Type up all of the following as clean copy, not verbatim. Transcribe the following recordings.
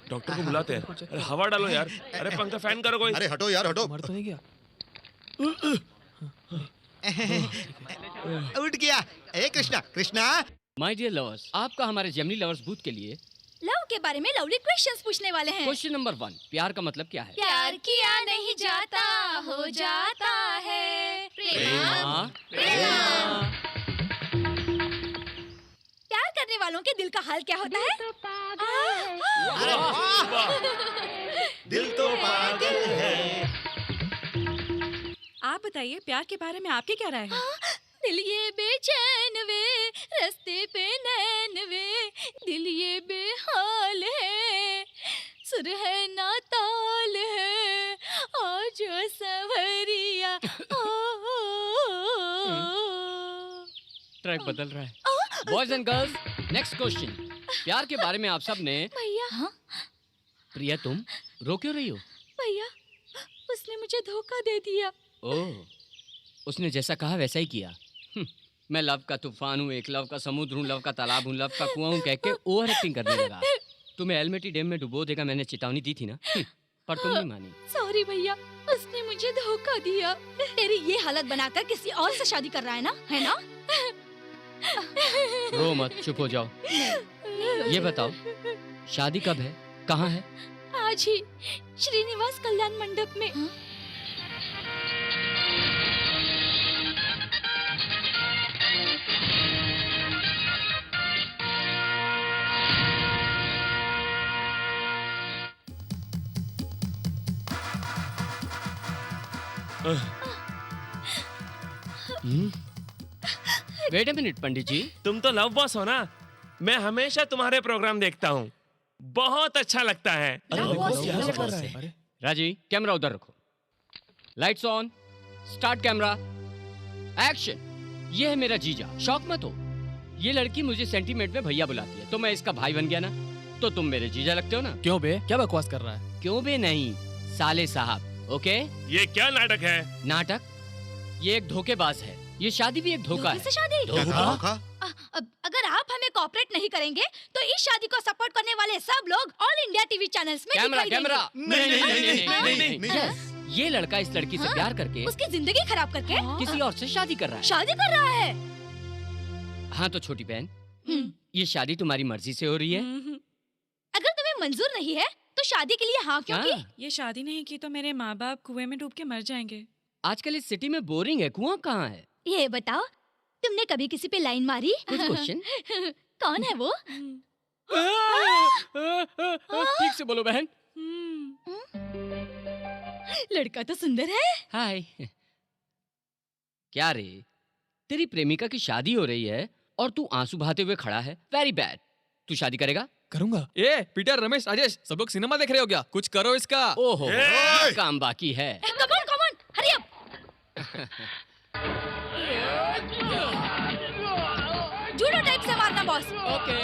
Doctor को बुलाते हैं। अरे हवा डालो यार। अरे पंखा फैन करो कोई। अरे हटो यार हटो। मर तो नहीं गया? उठ गया। ए Krishna Krishna. My dear lovers, आपका हमारे जेमिनी लवर्स बूथ के लिए लव के बारे में लवली क्वेश्चंस पूछने वाले हैं। क्वेश्चन नंबर 1, प्यार का मतलब क्या है? प्यार किया नहीं जाता, हो जाता है प्रेम। प्यार करने वालों के दिल का हाल क्या होता है? अरे वाह! दिल तो पागल है। आप बताइए, प्यार के बारे में आपकी क्या राय है? दिल ये बेचैन वे, रास्ते पे नैन वे, दिल ये बेहाल है, सुर है ना ताल है, आज सवरिया। ट्रैक बदल रहा है। Boys and girls, next question. प्यार के बारे में आप सब ने भैया। प्रिया, तुम रो क्यों रही हो? भैया, उसने मुझे धोखा दे दिया। ओह, उसने जैसा कहा वैसा ही किया। मैं लव का तूफान हूँ, एक लव का समुद्र हूँ, लव का तालाब हूँ, लव का कुआं हूँ कह के ओवर एक्टिंग करने लगा। तुम्हें एलमेटी डैम में डुबो देगा मैंने चेतावनी दी थी ना, पर तुम नहीं मानी। सॉरी भैया, उसने मुझे धोखा दिया। तेरी ये हालत बनाकर किसी और से शादी कर रहा है ना, है ना? रो मत, चुप हो जाओ। ये बताओ, शादी कब है, कहाँ है? आज ही श्रीनिवास कल्याण मंडप में। वेट अ मिनट पंडित जी, तुम तो लव बॉस हो ना। मैं हमेशा तुम्हारे प्रोग्राम देखता हूँ, बहुत अच्छा लगता है। राजी, कैमरा उधर रखो। Lights on, start camera, action. ये है मेरा जीजा, शौक मत हो। ये लड़की मुझे सेंटीमेंट में भैया बुलाती है, तो मैं इसका भाई बन गया ना, तो तुम मेरे जीजा लगते हो ना। क्यों बे, क्या बकवास कर रहा है? क्यों बे नहीं, साले साहब। ओके, ये क्या नाटक है? नाटक? ये एक धोखेबाज है, ये शादी भी एक धोखा धोखे है। से शादी? धोखा? अगर आप हमें कोऑपरेट नहीं करेंगे तो इस शादी को सपोर्ट करने वाले सब लोग ऑल इंडिया टीवी चैनल्स में कैमरा, दिखाई कैमरा। देंगे। Yes, ये लड़का इस लड़की से प्यार करके उसकी जिंदगी खराब करके किसी और से शादी कर रहा है। शादी कर रहा है। हाँ तो छोटी बहन, ये शादी तुम्हारी मर्जी से हो रही है? अगर तुम्हें मंजूर नहीं है तो शादी के लिए हाँ क्यों की? ये शादी नहीं की तो मेरे माँ बाप कुएं में डूब के मर जाएंगे। आजकल इस सिटी में बोरिंग है, कुआं कहाँ है? ये बताओ, तुमने कभी किसी पे लाइन मारी? कुछ क्वेश्चन। कौन है वो? ठीक से बोलो बहन। लड़का तो सुंदर है। हाय। क्या रे, तेरी प्रेमिका की शादी हो रही है और तू आंसू बहाते हुए खड़ा है। Very bad. तू शादी करेगा? करूंगा। ए पीटर, रमेश, राजेश, सब लोग सिनेमा देख रहे हो क्या? कुछ करो इसका। ओहो, काम बाकी है। Come on, hurry up. Judo type से मारना बॉस। ओके।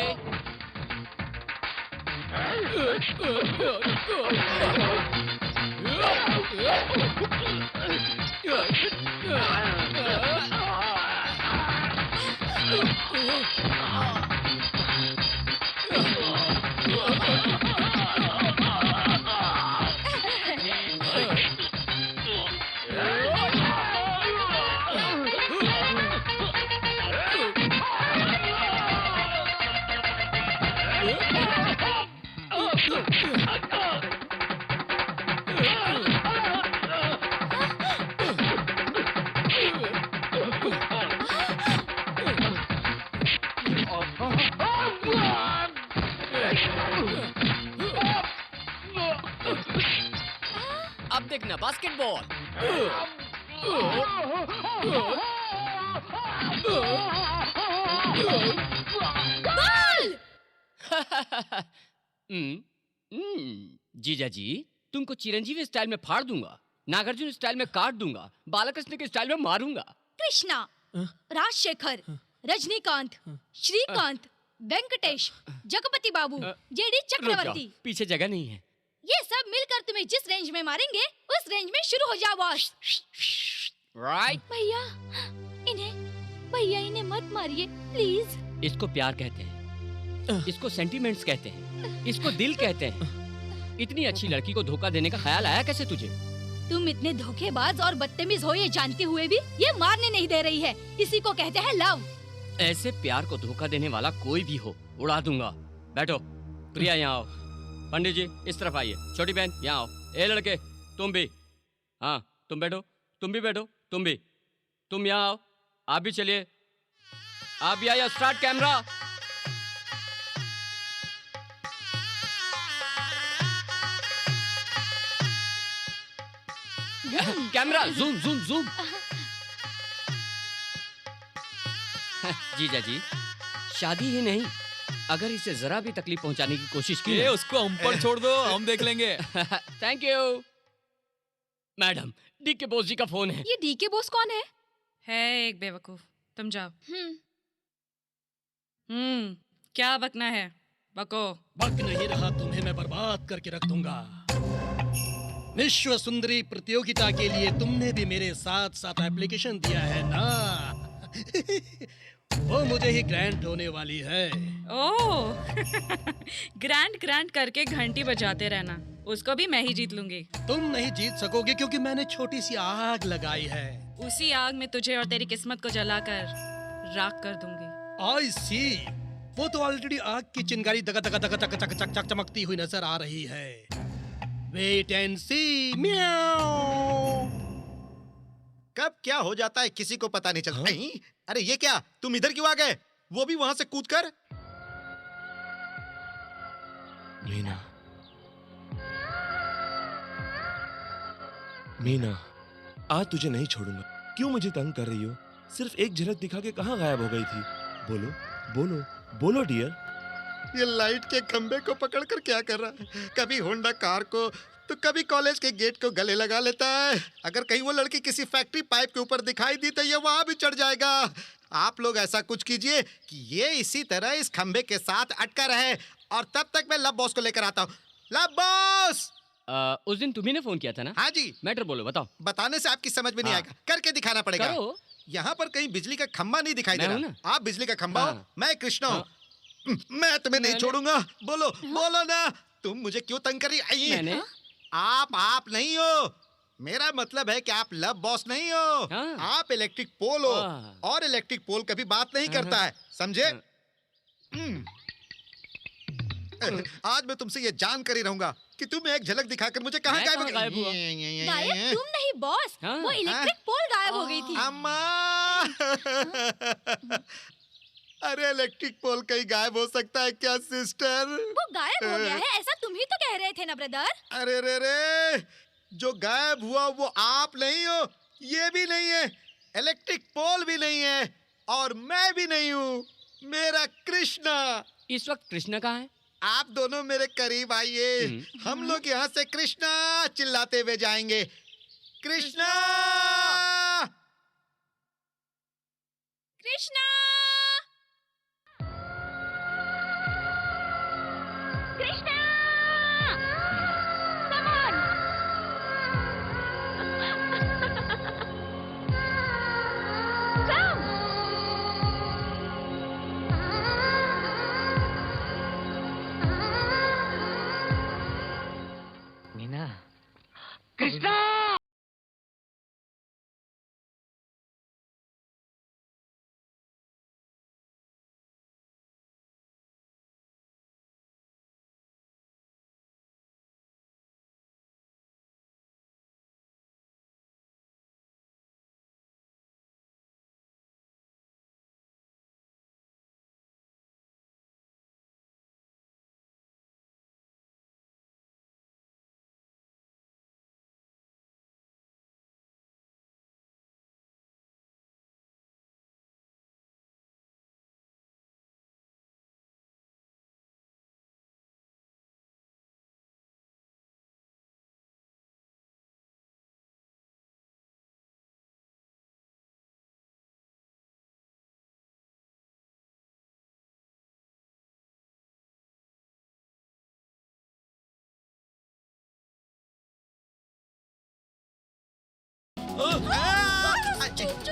अब देखना बास्केटबॉल। जीजा जी, तुमको चिरंजीवी स्टाइल में फाड़ दूंगा, नागार्जुन स्टाइल में काट दूंगा, बालकृष्ण के स्टाइल में मारूंगा। कृष्णा, राजशेखर, रजनीकांत, श्रीकांत, वेंकटेश, जगपति बाबू, जेडी चक्रवर्ती। पीछे जगह नहीं है। ये सब मिलकर तुम्हें जिस रेंज में मारेंगे उस रेंज में शुरू हो जाओ बॉस। राइट। भैया इन्हें मत मारिए प्लीज। इसको प्यार कहते हैं। इसको सेंटीमेंट्स कहते हैं, इसको दिल कहते हैं। इतनी अच्छी लड़की को धोखा देने का ख्याल आया कैसे तुझे? तुम इतने धोखेबाज और बदतमीज हो ये जानते हुए भी ये मारने नहीं दे रही है। इसी को कहते हैं लव। ऐसे प्यार को धोखा देने वाला कोई भी हो, उड़ा दूंगा। बैठो, प्रिया यहाँ आओ। पंडित जी इस तरफ आइए। छोटी बहन यहाँ आओ। ए लड़के तुम भी, हाँ तुम बैठो, तुम भी बैठो, तुम भी, तुम यहाँ आओ। आप भी चलिए, आप भी आइए। Start camera. Camera zoom zoom zoom. जीजा जी, शादी ही नहीं, अगर इसे जरा भी तकलीफ पहुंचाने की कोशिश की ये ना- उसको हम पर छोड़ दो, हम देख लेंगे। Thank you madam. डी के बोस जी का फोन है। ये डी के बोस कौन है? है एक बेवकूफ। तुम जाओ। हम्म, क्या बकना है? बको। बक नहीं रहा, तुम्हें मैं बर्बाद करके रख दूंगा। विश्व सुंदरी प्रतियोगिता के लिए तुमने भी मेरे साथ साथ एप्लीकेशन दिया है ना? वो मुझे ही ग्रांट होने वाली है। ओह ग्रैंड ग्रैंड करके घंटी बजाते रहना, उसको भी मैं ही जीत लूंगी। तुम नहीं जीत सकोगे क्योंकि मैंने छोटी सी आग लगाई है। उसी आग में तुझे और तेरी किस्मत को जलाकर राख कर दूंगी। आई सी, वो तो ऑलरेडी आग की चिंगारी दगा दगा दगा दगा चक चक चक चमकती हुई नजर आ रही है। वेट एंड सी। म्याऊ। कब क्या हो जाता है किसी को पता नहीं चलता। नहीं, अरे ये क्या, तुम इधर क्यों आ गए? वो भी वहां से कूदकर। मीना, मीना, आज तुझे नहीं छोड़ूंगा। क्यों मुझे तंग कर रही हो? सिर्फ एक झलक दिखा के कहाँ गायब हो गई थी? बोलो बोलो बोलो डियर। ये लाइट के खंबे को पकड़कर क्या कर रहा है? कभी होंडा कार को तो कभी कॉलेज के गेट को गले लगा लेता है। अगर कहीं वो लड़की किसी फैक्ट्री पाइप के ऊपर दिखाई दी तो ये वहां भी चढ़ जाएगा। आप लोग ऐसा कुछ कीजिए कि ये इसी तरह इस खंबे के साथ अटका रहे, और तब तक मैं लब बॉस को लेकर आता हूँ। लब बॉस! उस दिन तुम्ही ने फोन किया था ना? हाँ जी। मैटर बोलो, बताओ। बताने से आपकी समझ में नहीं हाँ। आएगा, करके दिखाना पड़ेगा। करो। यहाँ पर कहीं बिजली का खंबा नहीं दिखाई दे मैं हूं रहा। ना। आप बिजली का खंबा हो, हाँ। मैं कृष्णा हूँ। हाँ। मैं तुम्हें नहीं मैंने- छोड़ूंगा। बोलो बोलो ना, तुम मुझे क्यों तंग कर रही? आई, मैंने आप नहीं हो। मेरा मतलब है कि आप लब बॉस नहीं हो। हाँ। आप इलेक्ट्रिक पोल हो, हाँ। और इलेक्ट्रिक पोल कभी बात नहीं करता है, समझे? हाँ। आज मैं तुमसे ये जान कर ही रहूंगा कि तुम एक झलक दिखाकर मुझे कहाँ मैं गायब कहाँ गायब हुआ? गायब तुम नहीं बॉस, हाँ। वो इलेक्ट्रिक पोल गायब हो गई थी। अम्मा! अरे इलेक्ट्रिक पोल कहीं गायब हो सकता है क्या सिस्टर? वो गायब हो गया है, ऐसा तुम ही तो कह रहे थे ना ब्रदर। अरे रे रे, जो गायब हुआ वो आप नहीं हो, ये भी नहीं है, इलेक्ट्रिक पोल भी नहीं है, और मैं भी नहीं हूँ। मेरा कृष्णा। इस वक्त कृष्णा कहाँ है? आप दोनों मेरे करीब आइए। हम लोग यहाँ से कृष्णा चिल्लाते हुए जाएंगे। Krishna! Krishna! Krishna! Come on! Come! Meena.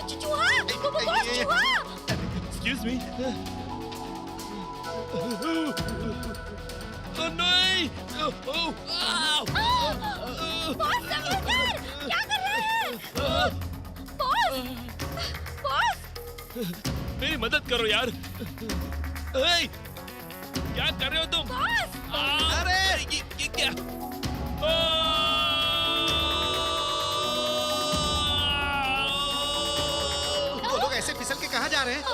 चूहा! बॉस चूहा! Excuse me. नहीं। बॉस समझदार, क्या कर रहे हैं? बॉस मेरी मदद करो यार। ए, क्या कर रहे हो तुम? बॉस अरे ये क्या? वो लोग ऐसे फिसल के कहाँ जा रहे हैं?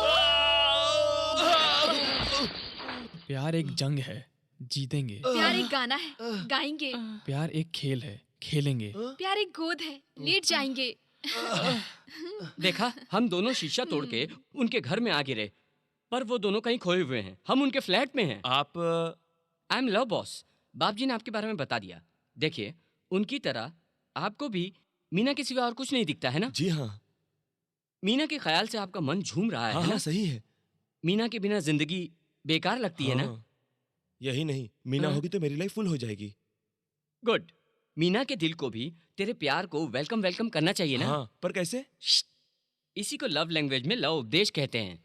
प्यार एक जंग है, जीतेंगे। प्यार एक गाना है, गाएंगे। प्यार एक खेल है, खेलेंगे। प्यार एक गोद है, लेट जाएंगे। देखा, हम दोनों शीशा तोड़ के उनके घर में आ गिरे, पर वो दोनों कहीं खोए हुए हैं। हम उनके फ्लैट में हैं। आप आई एम लव बॉस। बाप जी ने आपके बारे में बता दिया। देखिए, उनकी तरह आपको भी मीना के सिवा और कुछ नहीं दिखता है ना? जी हाँ। मीना के ख्याल से आपका मन झूम रहा है हाँ ना? हाँ सही है। मीना के बिना जिंदगी बेकार लगती है ना? हाँ, यही नहीं, मीना हाँ। होगी तो मेरी लाइफ फुल हो जाएगी। गुड। मीना के दिल को भी तेरे प्यार को वेलकम वेलकम करना चाहिए ना? हाँ, पर कैसे? इसी को लव लैंग्वेज में लव उपदेश कहते हैं।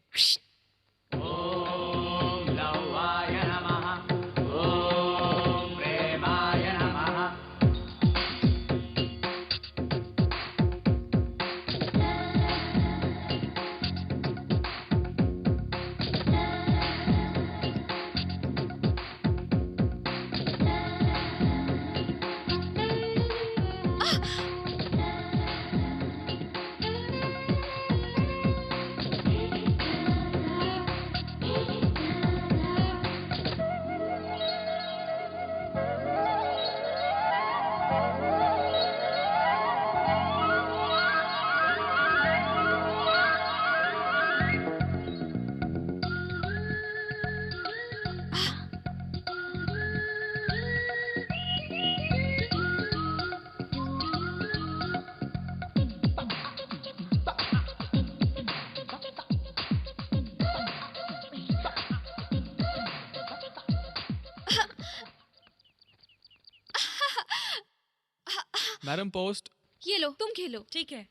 Madam post. ये लो, तुम खेलो। ठीक है।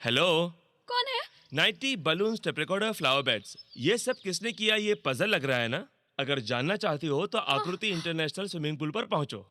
हेलो, कौन है? 90 balloons, tape recorder, flower beds, ये सब किसने किया? ये पजल लग रहा है ना? अगर जानना चाहती हो तो आकृति इंटरनेशनल स्विमिंग पूल पर पहुंचो।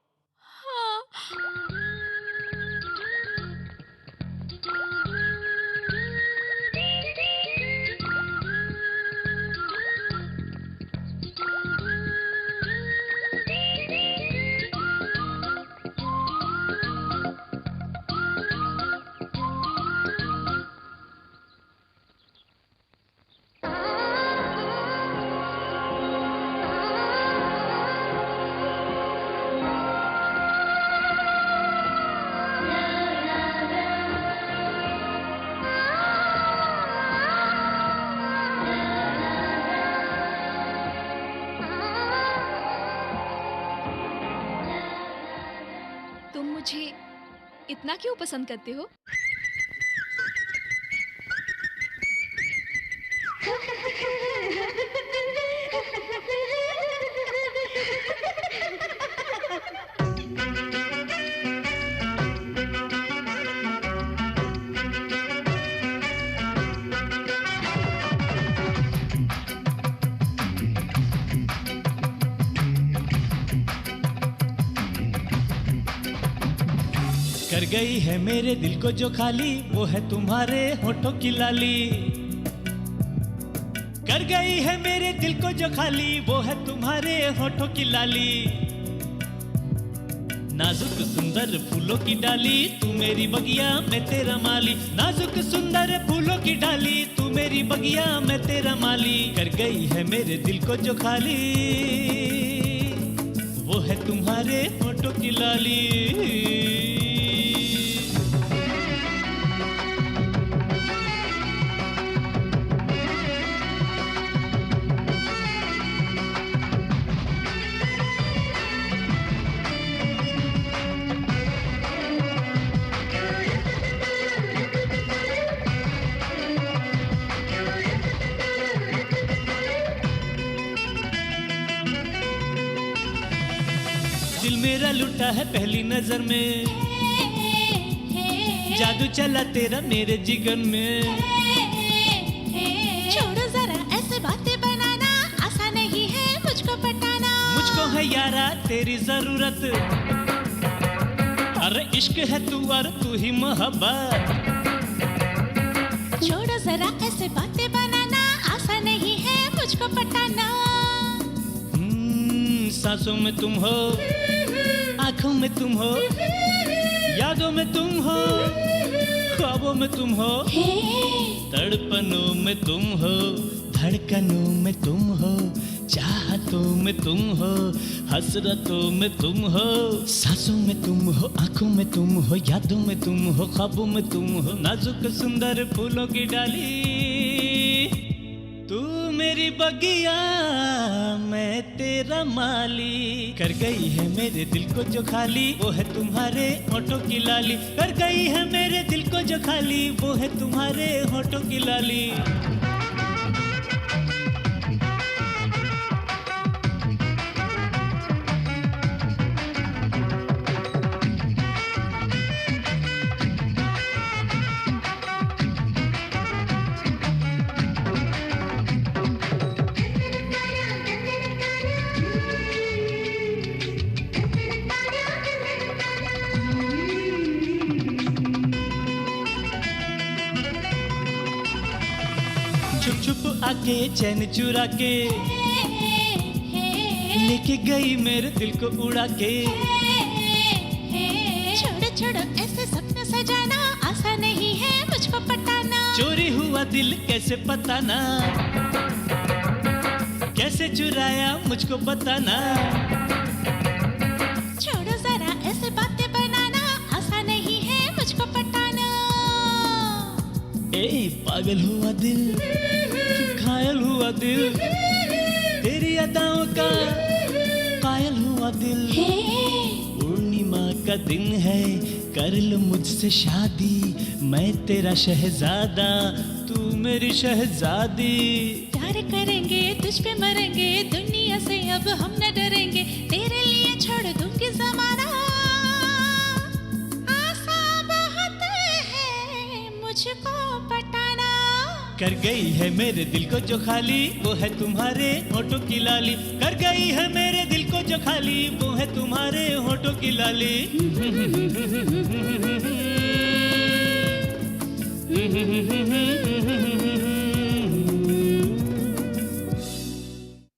तुम मुझे इतना क्यों पसंद करते हो? कर गई है मेरे दिल को जो खाली, वो है तुम्हारे होठों की लाली। कर गई है मेरे दिल को जो खाली, वो है तुम्हारे होठों की लाली। नाजुक सुंदर फूलों की डाली, तू मेरी बगिया मैं तेरा माली। नाजुक सुंदर फूलों की डाली, तू मेरी बगिया मैं तेरा माली। कर गई है मेरे दिल को जो खाली, वो है तुम्हारे होठों की लाली। दिल मेरा लुटा है पहली नजर में, जादू चला तेरा मेरे जिगर में। छोड़ो जरा ऐसे बातें बनाना, आसान नहीं है मुझको पटाना। मुझको है यारा तेरी जरूरत, अरे इश्क है तू और तू ही मोहब्बत। छोड़ो जरा ऐसे बातें बनाना, आसान नहीं है मुझको पटाना। सांसों में तुम हो, आंखों में तुम हो, यादों में तुम हो, ख्वाबों में तुम हो, तड़पनों में तुम हो, धड़कनों में तुम हो, चाहतों में तुम हो, हसरतों में तुम हो। सांसों में तुम हो, आंखों में तुम हो, यादों में तुम हो, ख्वाबों में तुम हो। नाजुक सुंदर फूलों की डाली, तू मेरी बगिया मैं तेरा माली। कर गई है मेरे दिल को जो खाली, वो है तुम्हारे होठों की लाली। कर गई है मेरे दिल को जो खाली, वो है तुम्हारे होठों की लाली। छुप छुप आके चैन चुरा के, लेके गई मेरे दिल को उड़ा के। छोड़ो छोड़ो ऐसे सपने सजाना, आसान नहीं है मुझको पटाना। चोरी हुआ दिल कैसे पताना, कैसे चुराया मुझको बताना। छोड़ो जरा ऐसे बातें बनाना, आसान नहीं है मुझको पटाना। ए पागल हुआ दिल, घायल हुआ दिल, तेरी अदाओं का कायल हुआ दिल। पूर्णिमा का दिन है, कर लो मुझसे शादी। मैं तेरा शहजादा, तू मेरी शहजादी। प्यार करेंगे तुझ पे मरेंगे, दुनिया से अब हम न डरेंगे। तेरे लिए छोड़ दूंगी जमाना, आसान बहुत है मुझको पटाना। कर गई है मेरे दिल को जो खाली, वो है तुम्हारे होठों की लाली। कर गई है मेरे दिल को जो खाली, वो है तुम्हारे होठों की लाली।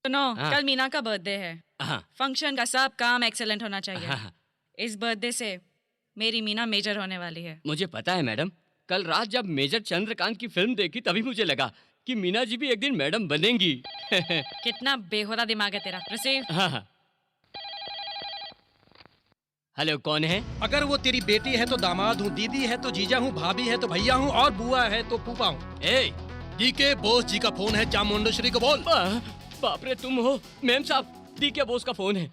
सुनो, हाँ। कल मीना का बर्थडे है। हाँ फंक्शन का सब काम एक्सेलेंट होना चाहिए। हाँ। इस बर्थडे से मेरी मीना मेजर होने वाली है। मुझे पता है मैडम, कल रात जब मेजर चंद्रकांत की फिल्म देखी तभी मुझे लगा कि मीना जी भी एक दिन मैडम बनेंगी। कितना बेहुदा दिमाग है तेरा। रिसीव। हाँ। हेलो, कौन है? अगर वो तेरी बेटी है तो दामाद हूँ, दीदी है तो जीजा हूँ, भाभी है तो भैया हूँ, और बुआ है तो फूफा हूँ। ए डी के बोस जी का फोन है, चामुंडेश्वरी को बोल। बाप रे, तुम हो? मैम साहब, डी के बोस का फोन है।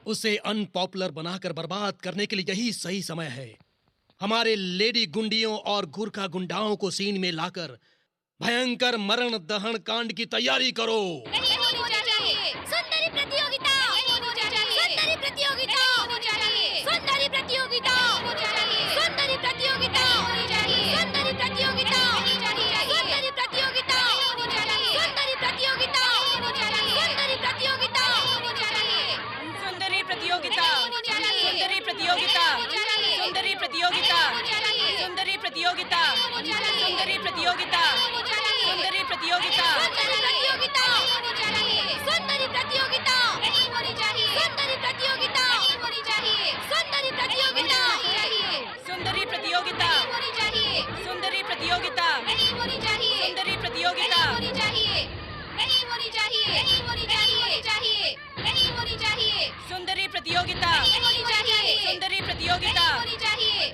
उसे अनपॉपुलर बनाकर बर्बाद करने के लिए यही सही समय है। हमारे लेडी गुंडियों और गुरखा गुंडाओं को सीन में लाकर भयंकर मरण दहन कांड की तैयारी करो। सुंदरी प्रतियोगिता सुंदरी प्रतियोगिता सुंदरी प्रतियोगिता सुंदरी प्रतियोगिता सुंदरी प्रतियोगिता सुंदरी प्रतियोगिता सुंदरी प्रतियोगिता सुंदरी प्रतियोगिता सुंदरी प्रतियोगिता सुंदरी प्रतियोगिता सुंदरी प्रतियोगिता सुंदरी प्रतियोगिता सुंदरी प्रतियोगिता सुंदरी प्रतियोगिता सुंदरी प्रतियोगिता नहीं होनी चाहिए सुंदरी प्रतियोगिता नहीं होनी चाहिए सुंदरी प्रतियोगिता सुंदरी प्रतियोगिता होनी चाहिए सुंदरी प्रतियोगिता नहीं होनी चाहिए सुंदरी प्रतियोगिता होनी चाहिए नहीं होनी चाहिए नहीं होनी चाहिए नहीं होनी चाहिए सुंदरी प्रतियोगिता होनी चाहिए सुंदरी प्रतियोगिता होनी चाहिए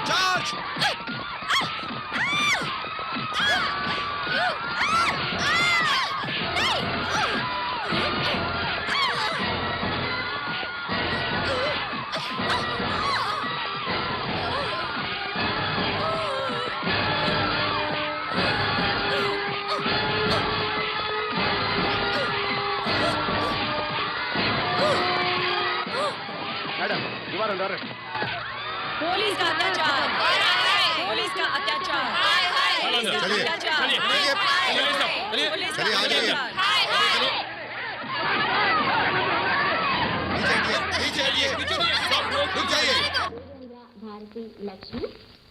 चार्ज! पुलिस का अत्याचार पुलिस का अत्याचार पुलिस का चलिए, अत्याचार पुलिस का चलिए, आ जाइए। अत्याचार नीचे हटिए, रुक जाइए। భారతి లక్ష్మి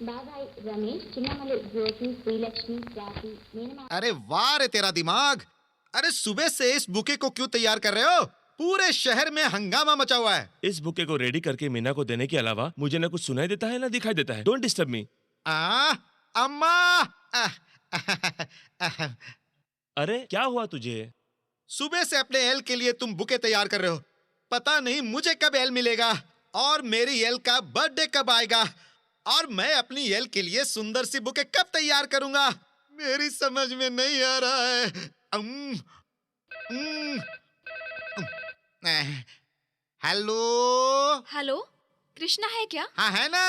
బాబాయ్ రమేష్ చిన్నమల్లి జ్యోతి శ్రీలక్ష్మి స్వాతి మేనమా अरे वाह रे तेरा दिमाग। अरे सुबह से इस बुके को क्यों तैयार कर रहे हो? पूरे शहर में हंगामा मचा हुआ है। इस बुके को रेडी करके मीना को देने के अलावा मुझे ना कुछ सुनाई देता है ना दिखाई देता है। Don't disturb me. अम्मा अरे क्या हुआ तुझे? सुबह से अपने एल के लिए तुम बुके तैयार कर रहे हो। पता नहीं मुझे कब एल मिलेगा और मेरी एल का बर्थडे कब आएगा और मैं अपनी एल के लिए सुंदर सी बुके कब तैयार करूंगा। मेरी समझ में नहीं आ रहा है। हेलो हेलो कृष्णा है क्या? हाँ है ना।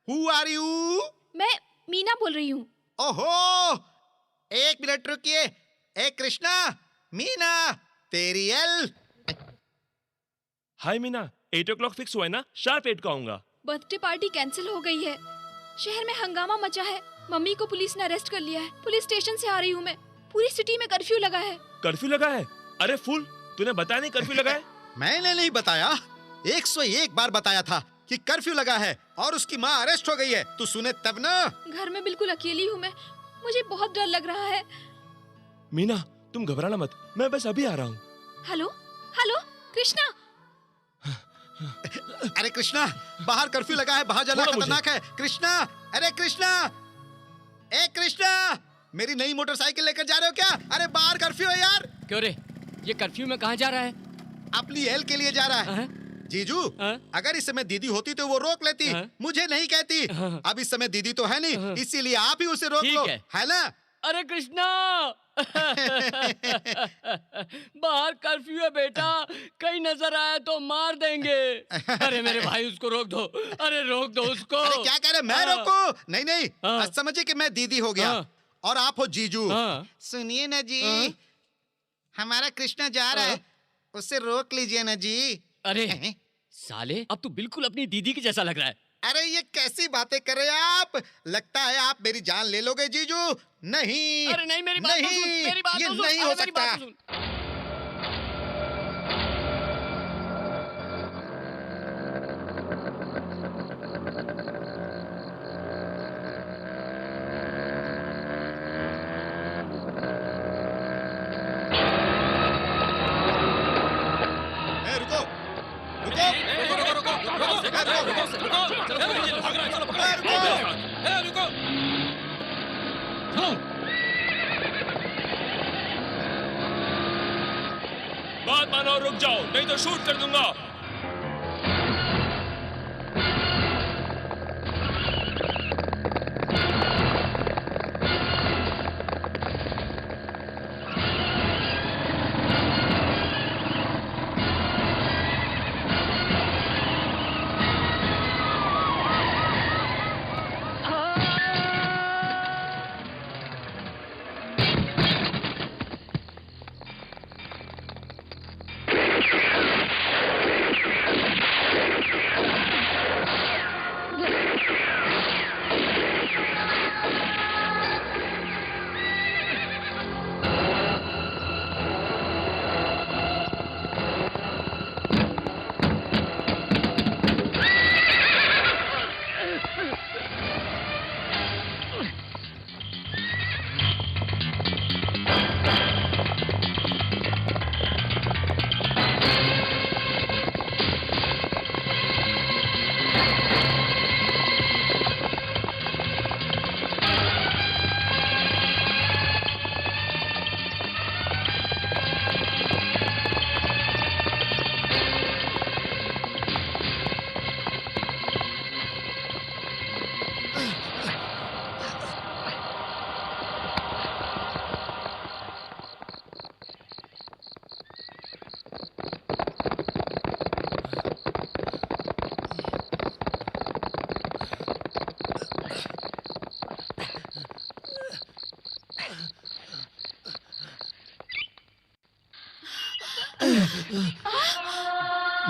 Who are you? मैं मीना बोल रही हूँ। ओहो, एक मिनट रुकिए। ए कृष्णा, मीना, तेरी एल। हाय मीना, 8 o'clock फिक्स हुआ है ना? शार्प 8 को आऊंगा। बर्थडे पार्टी कैंसिल हो गई है। शहर में हंगामा मचा है। मम्मी को पुलिस ने अरेस्ट कर लिया है। पुलिस स्टेशन से आ रही हूँ मैं। पूरी सिटी में कर्फ्यू लगा है। कर्फ्यू लगा है? अरे फूल, तूने बताया नहीं कर्फ्यू लगा है? मैंने नहीं बताया, 101 बार बताया था कि कर्फ्यू लगा है और उसकी माँ अरेस्ट हो गई है। तू सुने तब ना। घर में बिल्कुल अकेली हूँ मैं। मुझे बहुत डर लग रहा है। मीना तुम घबराना मत, मैं बस अभी आ रहा हूँ। Hello hello Krishna. अरे कृष्णा, बाहर कर्फ्यू लगा है, बाहर जाना छोड़ो मुझे। खतरनाक है। कृष्णा, अरे कृष्णा, ए कृष्णा, मेरी नई मोटरसाइकिल लेकर जा रहे हो क्या? अरे बाहर कर्फ्यू है यार। क्यों रे, ये कर्फ्यू में कहाँ जा रहा है? अपनी एल के लिए जा रहा है। जीजू, अगर इस समय दीदी होती तो वो रोक लेती, मुझे नहीं कहती। अब इस समय दीदी तो है नहीं, इसीलिए आप ही उसे रोक ठीक लो, है ना? अरे कृष्णा बाहर कर्फ्यू है बेटा, कहीं नजर आया तो मार देंगे। अरे मेरे भाई उसको रोक दो, अरे रोक दो उसको। अरे क्या कह रहे, मैं रोकूं? नहीं नहीं, आज समझिए कि मैं दीदी हो गया और आप हो जीजू। सुनिए ना जी, हमारा कृष्णा जा रहा है, उसे रोक लीजिए ना जी। अरे साले, अब तू बिल्कुल अपनी दीदी की जैसा लग रहा है। अरे ये कैसी बातें कर रहे हैं आप? लगता है आप मेरी जान ले लोगे जीजू। नहीं, अरे नहीं, मेरी बात तो सुन, मेरी बात ये तो सुन, नहीं हो अरे मेरी सकता। बात तो सुन। बात मानो, रुक जाओ, नहीं तो शूट कर दूंगा।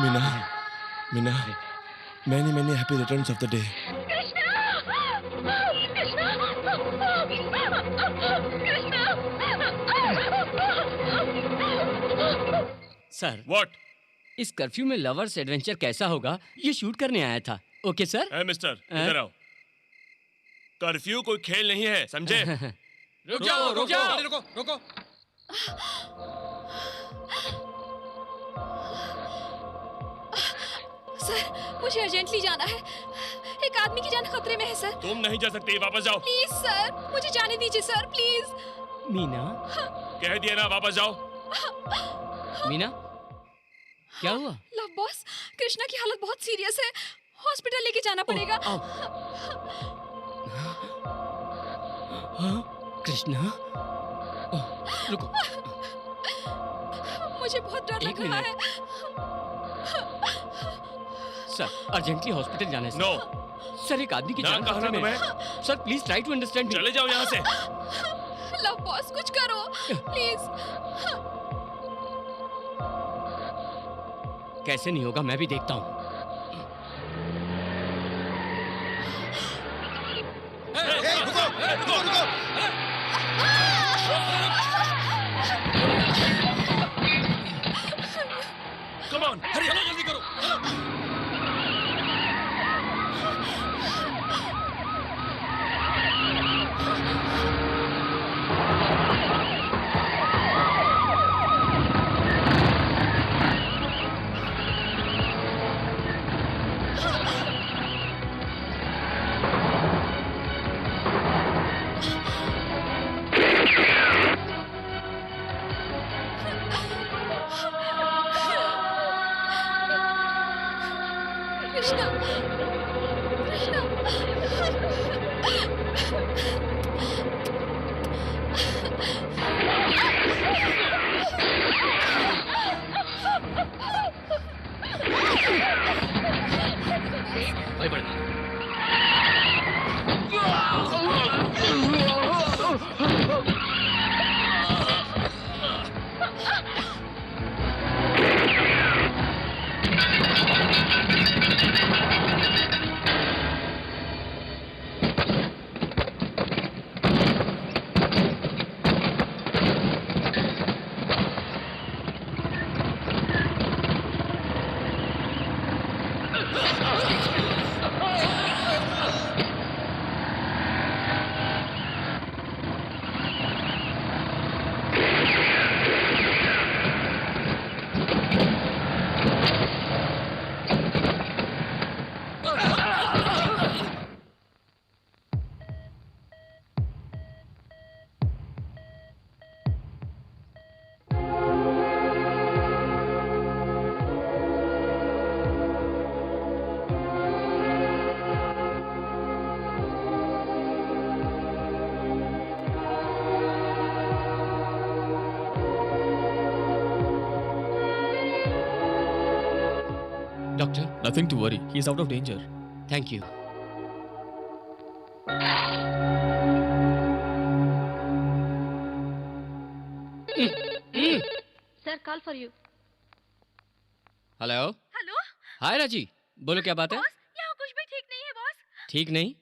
Meena, Meena, many many happy returns of the day. Sir, What? इस कर्फ्यू में लवर्स एडवेंचर कैसा होगा ये शूट करने आया था। Okay sir. है मिस्टर, इधर आओ। कर्फ्यू कोई खेल नहीं है, समझे? रुक जाओ, रुक जाओ। रुको रुको। सर, मुझे अर्जेंटली जाना है। एक आदमी की जान खतरे में है सर। तुम नहीं जा सकती, वापस जाओ। प्लीज सर, मुझे जाने दीजिए सर, प्लीज। मीना, कह दिया ना, वापस जाओ। मीना, क्या हुआ? लव बॉस, कृष्णा की हालत बहुत सीरियस है, हॉस्पिटल लेके जाना पड़ेगा। कृष्णा, रुको। मुझे बहुत डर लग रहा है। सर, अर्जेंटली हॉस्पिटल जाना है। नो। सर, एक आदमी की जान खतरे में है। Sir, please try to understand. चले जाओ यहाँ से। लव बॉस, कुछ करो प्लीज। कैसे नहीं होगा, मैं भी देखता हूँ। Come on, hurry up, जल्दी करो। Krishna, Krishna. Doctor, nothing to worry, he is out of danger. Thank you. Sir call for you. Hello. Hello hi Raji, बोलो क्या बात है? बॉस, यहाँ कुछ भी ठीक नहीं है बॉस। ठीक नहीं?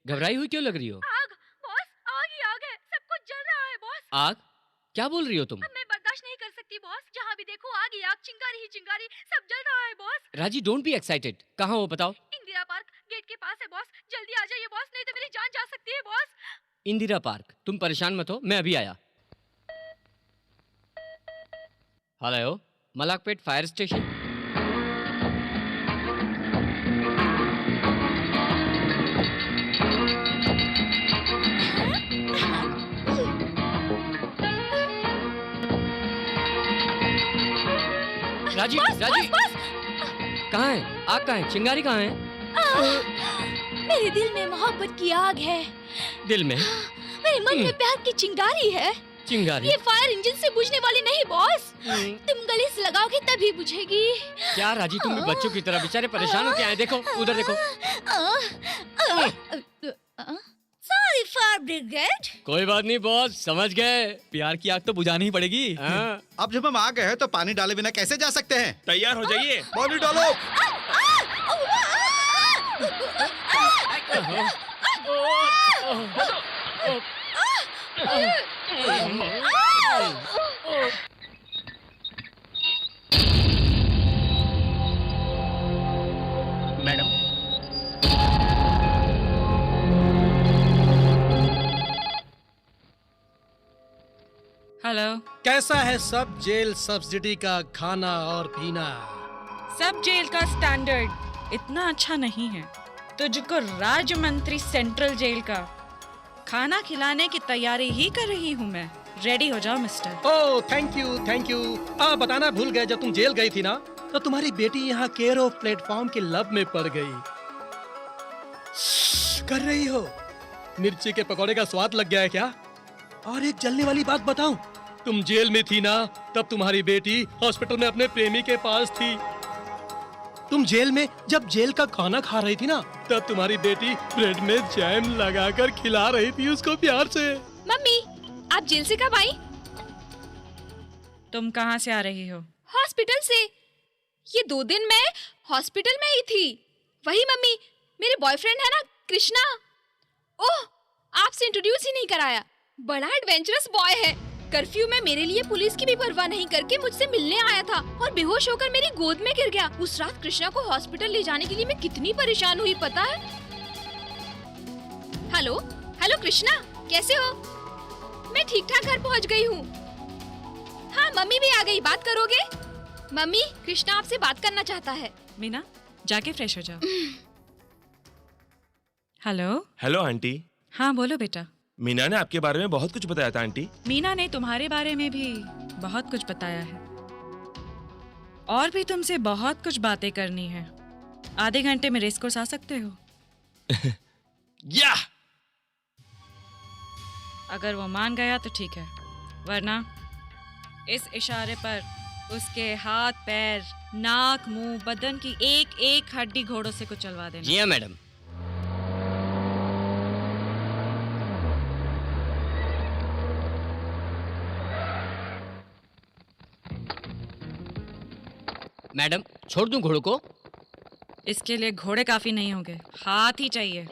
घबराई हुई क्यों लग रही हो? आग बॉस, आग ही आग है, सब कुछ जल रहा है बॉस। आग? क्या बोल रही हो तुम? अब मैं बर्दाश्त नहीं कर सकती बॉस, जहाँ भी देखो आग ही आग, चिंगारी ही चिंगारी, सब जल रहा है बॉस। राजी डोंट बी एक्साइटेड। कहाँ हो बताओ? इंदिरा पार्क गेट के पास है बॉस, जल्दी आ जाइए बॉस, नहीं तो मेरी जान जा सकती है बॉस। इंदिरा पार्क? तुम परेशान मत हो, मैं अभी आया। Hello, Malakpet fire station. Raji, Raji, कहाँ है? आग कहाँ है? चिंगारी कहाँ है? मेरे दिल में मोहब्बत की आग है, दिल में? मेरे मन में प्यार की चिंगारी है। चिंगारी? ये फायर इंजन से बुझने वाली नहीं बॉस, तुम गले से लगाओगे तभी बुझेगी। क्या राजी, तुम भी बच्चों की तरह बेचारे परेशान हो क्या है? देखो उधर देखो। Sorry fire brigade. कोई बात नहीं बॉस, समझ गए। प्यार की आग तो बुझानी ही पड़ेगी। हाँ। अब जब हम आ गए हैं तो पानी डाले बिना कैसे जा सकते हैं? तैयार हो जाइए। पानी डालो। Madam, hello. कैसा है सब जेल सब्सिडी का खाना और पीना? सब जेल का स्टैंडर्ड इतना अच्छा नहीं है, तुझको राज्य मंत्री सेंट्रल जेल का खाना खिलाने की तैयारी ही कर रही हूँ मैं। रेडी हो जाओ mister. Oh thank you thank you. बताना भूल गए, जब तुम जेल गई थी ना तो तुम्हारी बेटी यहाँ केयर ऑफ प्लेटफॉर्म के लब में पड़ गई। कर रही हो? मिर्ची के पकौड़े का स्वाद लग गया है क्या? और एक जलने वाली बात बताऊं, तुम जेल में थी ना तब तुम्हारी बेटी हॉस्पिटल में अपने प्रेमी के पास थी। तुम जेल में जब जेल का खाना खा रही थी ना तब तुम्हारी बेटी ब्रेड में जैम लगाकर खिला रही थी उसको प्यार से। मम्मी, आप जेल से कब आई? तुम कहाँ से आ रही हो? हॉस्पिटल से। ये 2 दिन मैं हॉस्पिटल में ही थी। वही मम्मी, मेरे बॉयफ्रेंड है ना कृष्णा। ओह, आपसे इंट्रोड्यूस ही नहीं कराया। बड़ा एडवेंचरस बॉय है। कर्फ्यू में मेरे लिए पुलिस की भी परवाह नहीं करके मुझसे मिलने आया था और बेहोश होकर मेरी गोद में गिर गया। उस रात कृष्णा को हॉस्पिटल ले जाने के लिए मैं कितनी परेशान हुई पता है? हेलो हेलो कृष्णा, कैसे हो? मैं ठीक ठाक घर पहुंच गई हूँ। हाँ, मम्मी भी आ गई, बात करोगे? मम्मी, कृष्णा आपसे बात करना चाहता है। मीना, जाके फ्रेश हो जाओ। हेलो। Hello aunty. हाँ बोलो बेटा। मीना ने आपके बारे में बहुत कुछ बताया था आंटी। मीना ने तुम्हारे बारे में भी बहुत कुछ बताया है और भी तुमसे बहुत कुछ बातें करनी है। आधे घंटे में रेस कोर्स आ सकते हो? या! अगर वो मान गया तो ठीक है, वरना इस इशारे पर उसके हाथ, पैर, नाक, मुंह, बदन की एक एक हड्डी घोड़ों से कुचलवा देना। जी हाँ मैडम। मैडम, छोड़ दूं घोड़ों को? इसके लिए घोड़े काफी नहीं होंगे, हाथ ही चाहिए।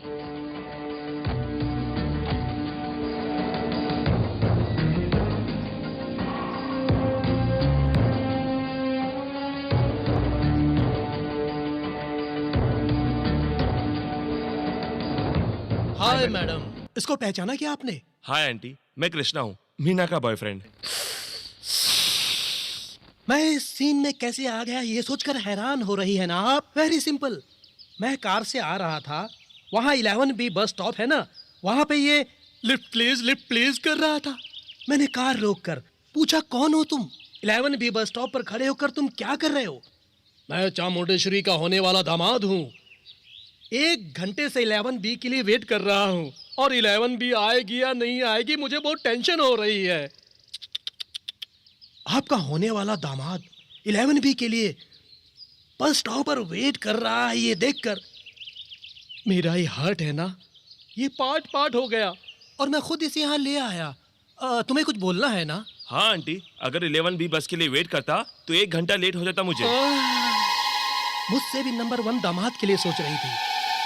हाय मैडम, इसको पहचाना क्या आपने? हाय आंटी, मैं कृष्णा हूँ, मीना का बॉयफ्रेंड। मैं इस सीन में कैसे आ गया ये सोचकर हैरान हो रही है ना आप? Very simple. मैं कार से आ रहा था, वहाँ 11B बस स्टॉप है ना, वहाँ पे ये लिफ्ट प्लीज कर रहा था। मैंने कार रोककर पूछा, कौन हो तुम? 11B बस स्टॉप पर खड़े होकर तुम क्या कर रहे हो? मैं चामुंडेश्वरी का होने वाला दामाद हूँ। 1 घंटे से 11B के लिए वेट कर रहा हूँ और 11B आएगी या नहीं आएगी मुझे बहुत टेंशन हो रही है। आपका होने वाला दामाद 11B के लिए बस स्टॉप पर वेट कर रहा है ये देखकर मेरा ये हार्ट है ना, ये पार्ट पार्ट हो गया और मैं खुद इसे यहाँ ले आया। तुम्हें कुछ बोलना है ना? हाँ आंटी, अगर 11B बस के लिए वेट करता तो 1 घंटा लेट हो जाता मुझे। मुझसे भी नंबर 1 दामाद के लिए सोच रही थी,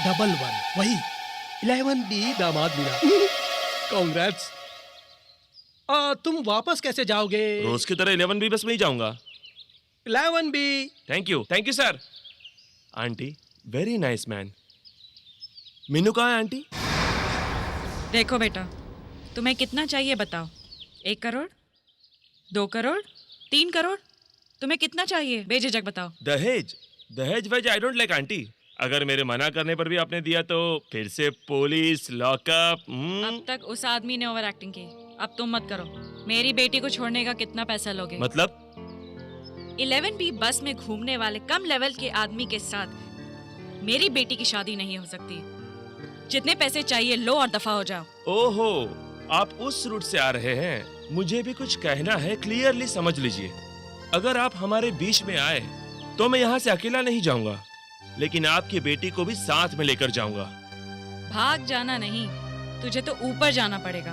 डबल 1 वही 11B दामाद मिला। कांग्रेट्स। तुम वापस कैसे जाओगे? रोज की तरह 11B बस में ही जाऊंगा। 11B। Thank you sir. Aunty very nice man. Meenu कहाँ है आंटी? देखो बेटा, तुम्हें कितना चाहिए बताओ? 1 करोड़, 2 करोड़, 3 करोड़, तुम्हें कितना चाहिए? बेझिझक बताओ। दहेज ways I don't like aunty. अगर मेरे मना करने पर भी आपने दिया तो फिर से पुलिस लॉकअप। अब तक उस आदमी ने ओवर एक्टिंग की, अब तुम मत करो। मेरी बेटी को छोड़ने का कितना पैसा लोगे? मतलब 11B बस में घूमने वाले कम लेवल के आदमी के साथ मेरी बेटी की शादी नहीं हो सकती। जितने पैसे चाहिए लो और दफा हो जाओ। ओहो, आप उस रूट से आ रहे हैं। मुझे भी कुछ कहना है, क्लियरली समझ लीजिए। अगर आप हमारे बीच में आए तो मैं यहाँ से अकेला नहीं जाऊंगा, लेकिन आपकी बेटी को भी साथ में लेकर जाऊंगा। भाग जाना नहीं, तुझे तो ऊपर जाना पड़ेगा।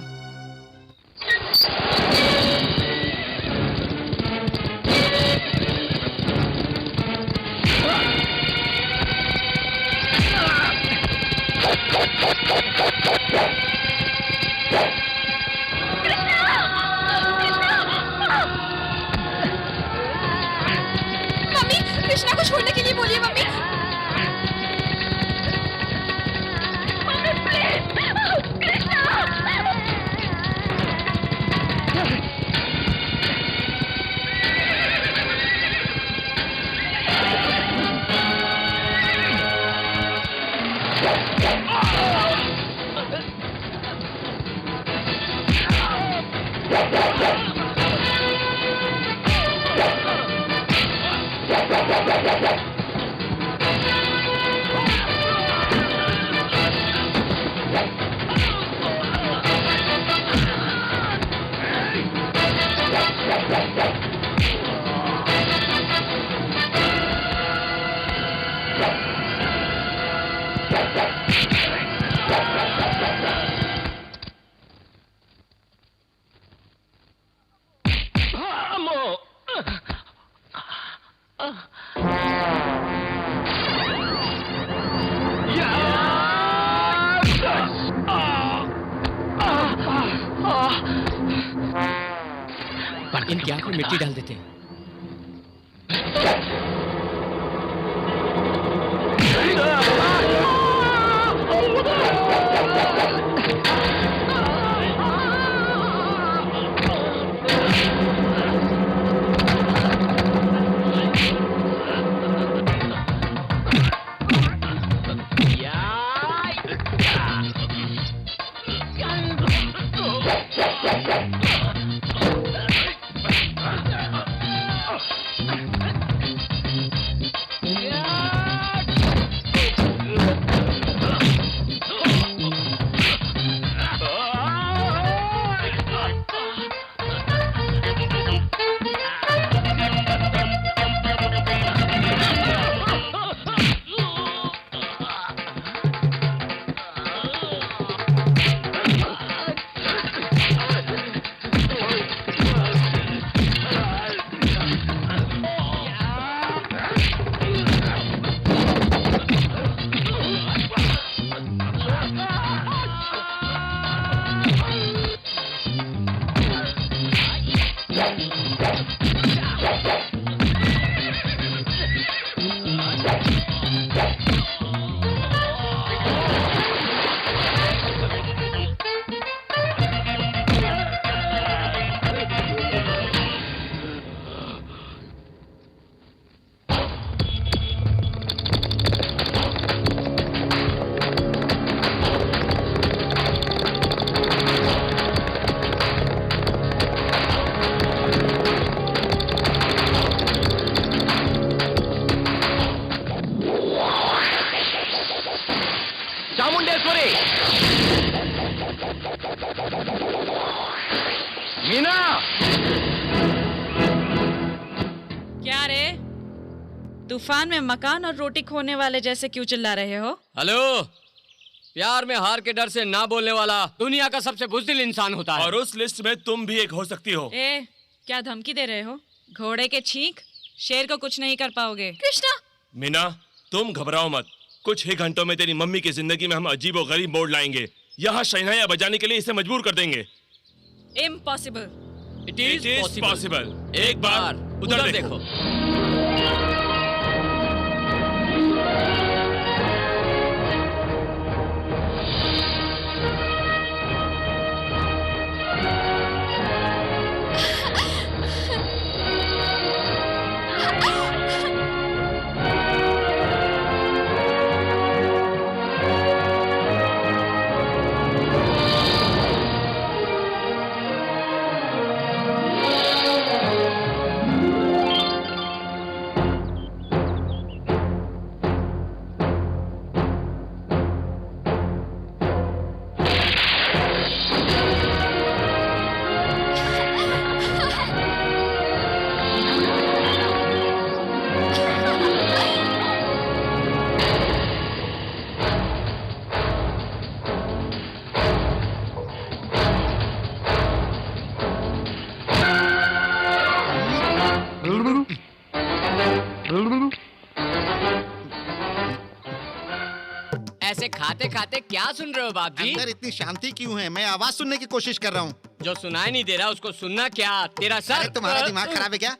मम्मी, कृष्णा को छोड़ने के लिए बोलिए मम्मी। इनकी आंख में मिट्टी डाल देते हैं। तूफान में मकान और रोटी खोने वाले जैसे क्यों चिल्ला रहे हो? हेलो, प्यार में हार के डर से ना बोलने वाला दुनिया का सबसे बुज़दिल इंसान होता है। और उस लिस्ट में तुम भी एक हो सकती हो। ए, क्या धमकी दे रहे हो? घोड़े के छींक शेर को कुछ नहीं कर पाओगे। कृष्णा, मीना, तुम घबराओ मत। कुछ ही घंटों में तेरी मम्मी की जिंदगी में हम अजीब और गरीब मोड़ लाएंगे। यहाँ शहनाइयाँ बजाने के लिए इसे मजबूर कर देंगे। इम्पॉसिबल। It is possible. एक बार उधर देखो। ऐसे खाते खाते क्या सुन रहे हो बाप जी? अंदर इतनी शांति क्यों है? मैं आवाज सुनने की कोशिश कर रहा हूँ। जो सुनाई नहीं दे रहा उसको सुनना क्या? तेरा सर। अरे तुम्हारा दिमाग खराब है क्या?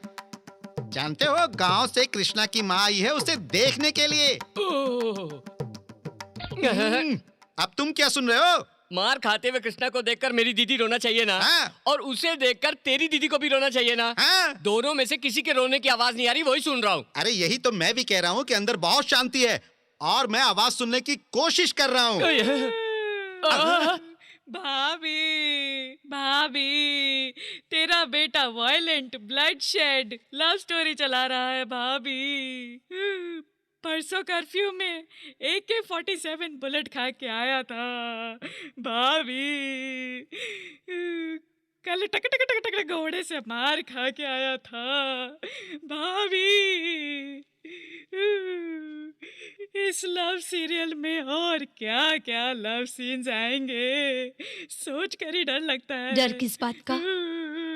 जानते हो, गांव से कृष्णा की माँ आई है उसे देखने के लिए। अब तुम क्या सुन रहे हो? मार खाते हुए कृष्णा को देखकर मेरी दीदी रोना चाहिए ना? हाँ। और उसे देखकर तेरी दीदी को भी रोना चाहिए ना? हाँ। दोनों में से किसी के रोने की आवाज नहीं आ रही, वही सुन रहा हूँ। अरे यही तो मैं भी कह रहा हूँ कि अंदर बहुत शांति है और मैं आवाज सुनने की कोशिश कर रहा हूँ। भाभी, भाभी, तेरा बेटा वायलेंट, ब्लडशेड लव स्टोरी चला रहा है भाभी। परसों कर्फ्यू में AK-47 बुलेट खा के आया था भाभी। कल टक टक टक टक घोड़े से मार खा के आया था भाभी। इस लव सीरियल में और क्या क्या लव सीन्स आएंगे, सोच कर ही डर लगता है। डर किस बात का?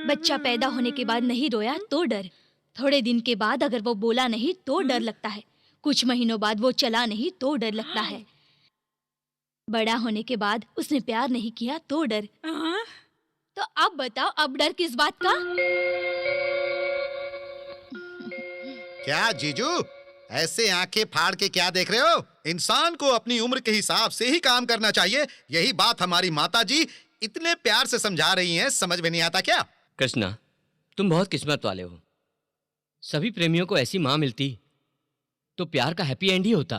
बच्चा पैदा होने के बाद नहीं रोया तो डर, थोड़े दिन के बाद अगर वो बोला नहीं तो डर लगता है, कुछ महीनों बाद वो चला नहीं तो डर लगता है, बड़ा होने के बाद उसने प्यार नहीं किया तो डर। तो अब बताओ, अब डर किस बात का? क्या जीजू, ऐसे आंखें फाड़ के क्या देख रहे हो? इंसान को अपनी उम्र के हिसाब से ही काम करना चाहिए। यही बात हमारी माताजी इतने प्यार से समझा रही हैं, समझ में नहीं आता क्या? कृष्णा, तुम बहुत किस्मत वाले हो। सभी प्रेमियों को ऐसी माँ मिलती तो प्यार का हैप्पी एंड ही होता।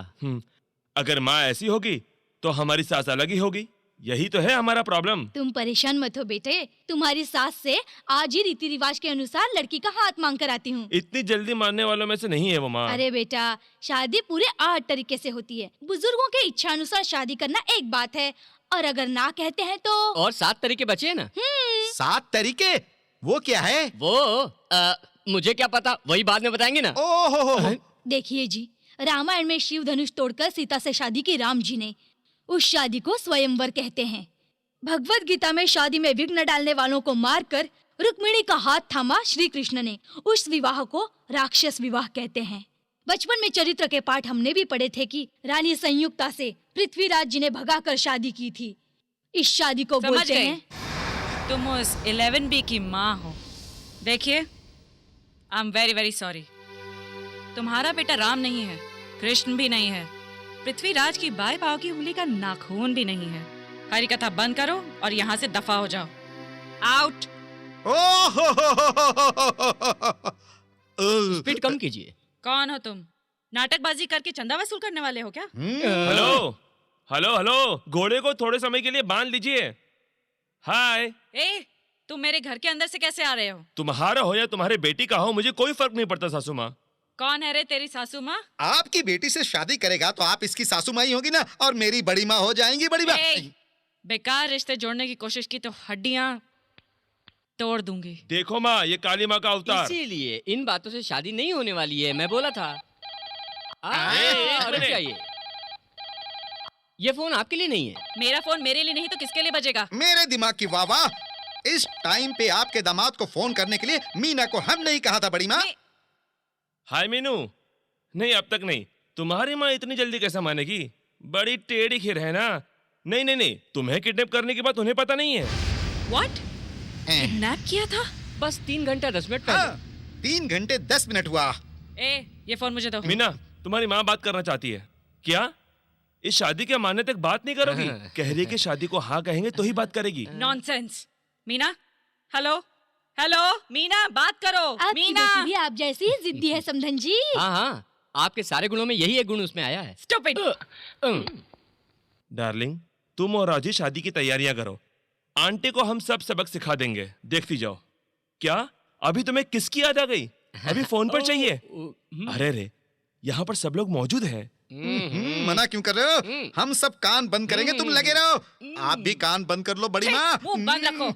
अगर माँ ऐसी होगी तो हमारी सास अलग ही होगी। यही तो है हमारा प्रॉब्लम। तुम परेशान मत हो बेटे, तुम्हारी सास से आज ही रीति रिवाज के अनुसार लड़की का हाथ मांग कर आती हूँ। इतनी जल्दी मानने वालों में से नहीं है वो माँ। अरे बेटा, शादी पूरे 8 तरीके से होती है। बुजुर्गों के इच्छा अनुसार शादी करना एक बात है, और अगर ना कहते हैं तो और 7 तरीके बचे हैं ना? 7 तरीके? वो क्या है? वो मुझे क्या पता, वही बाद में बताएंगे ना। ओहो, देखिए जी, रामायण में शिव धनुष तोड़कर सीता से शादी की राम जी ने। उस शादी को स्वयंवर कहते हैं। भगवत गीता में शादी में विघ्न डालने वालों को मारकर रुक्मिणी का हाथ थामा श्री कृष्ण ने। उस विवाह को राक्षस विवाह कहते हैं। बचपन में चरित्र के पाठ हमने भी पढ़े थे कि रानी संयुक्ता से पृथ्वीराज जी ने भगाकर शादी की थी। इस शादी को बोलते हैं। तुम उस 11B की माँ हो। देखिए, I am very very sorry. तुम्हारा बेटा राम नहीं है, कृष्ण भी नहीं है, पृथ्वीराज की बाएं पांव की उंगली का नाखून भी नहीं है। हरी कथा बंद करो और यहाँ से दफा हो जाओ। आउट। स्पीड कम कीजिए। कौन हो तुम? नाटकबाजी करके चंदा वसूल करने वाले हो क्या? हेलो हेलो हेलो, घोड़े को थोड़े समय के लिए बांध लीजिए। हाय। ए, तुम मेरे घर के अंदर से कैसे आ रहे हो? तुम्हारा हो या तुम्हारे बेटी का हो, मुझे कोई फर्क नहीं पड़ता सासू माँ। कौन है रे तेरी सासू माँ? आपकी बेटी से शादी करेगा तो आप इसकी सासू माँ ही होगी ना, और मेरी बड़ी माँ हो जाएंगी बड़ी माँ। बेकार रिश्ते जोड़ने की कोशिश की तो हड्डियाँ तोड़ दूंगी। देखो माँ, ये काली माँ का अवतार। इसीलिए इन बातों से शादी नहीं होने वाली है, मैं बोला था। एक रुक मिनट। जाइए। ये फोन आपके लिए नहीं है। मेरा फोन मेरे लिए नहीं तो किसके लिए बजेगा? मेरे दिमाग की वाह वाह। इस टाइम पे आपके दामाद को फोन करने के लिए मीना को हम नहीं कहा था बड़ी माँ? हाय मीनू। नहीं अब तक नहीं। तुम्हारी माँ इतनी जल्दी कैसे मानेगी? बड़ी टेढ़ी खीर है ना। नहीं नहीं नहीं, तुम्हें किडनैप करने की बात उन्हें पता नहीं है। व्हाट? किडनैप किया था? बस 3 घंटा 10 मिनट हाँ, पहले। 3 घंटे 10 मिनट हुआ। ये फोन मुझे दो। मीना, तुम्हारी माँ बात करना चाहती है। क्या इस शादी के मानने तक बात नहीं करोगी? कह रही है कि शादी को हाँ कहेंगे तो ही बात करेगी। Nonsense. Meena, hello hello, Meena बात करो। आपकी मीना, बेटी भी आप जैसी ही जिद्दी है समधन जी। हाँ हाँ, आपके सारे गुणों में यही एक गुण उसमें आया है। स्टूपिड। डार्लिंग, तुम और राजी शादी की तैयारियां करो। आंटी को हम सब सबक सिखा देंगे, देखती जाओ। क्या अभी तुम्हें किसकी याद आ गई? अभी फोन पर चाहिए? अरे रे, यहाँ पर सब लोग मौजूद हैं। मना क्यों कर रहे हो? हम सब कान बंद करेंगे, तुम लगे रहो। आप भी कान बंद कर लो बड़ी माँ। मुंह बंद रखो।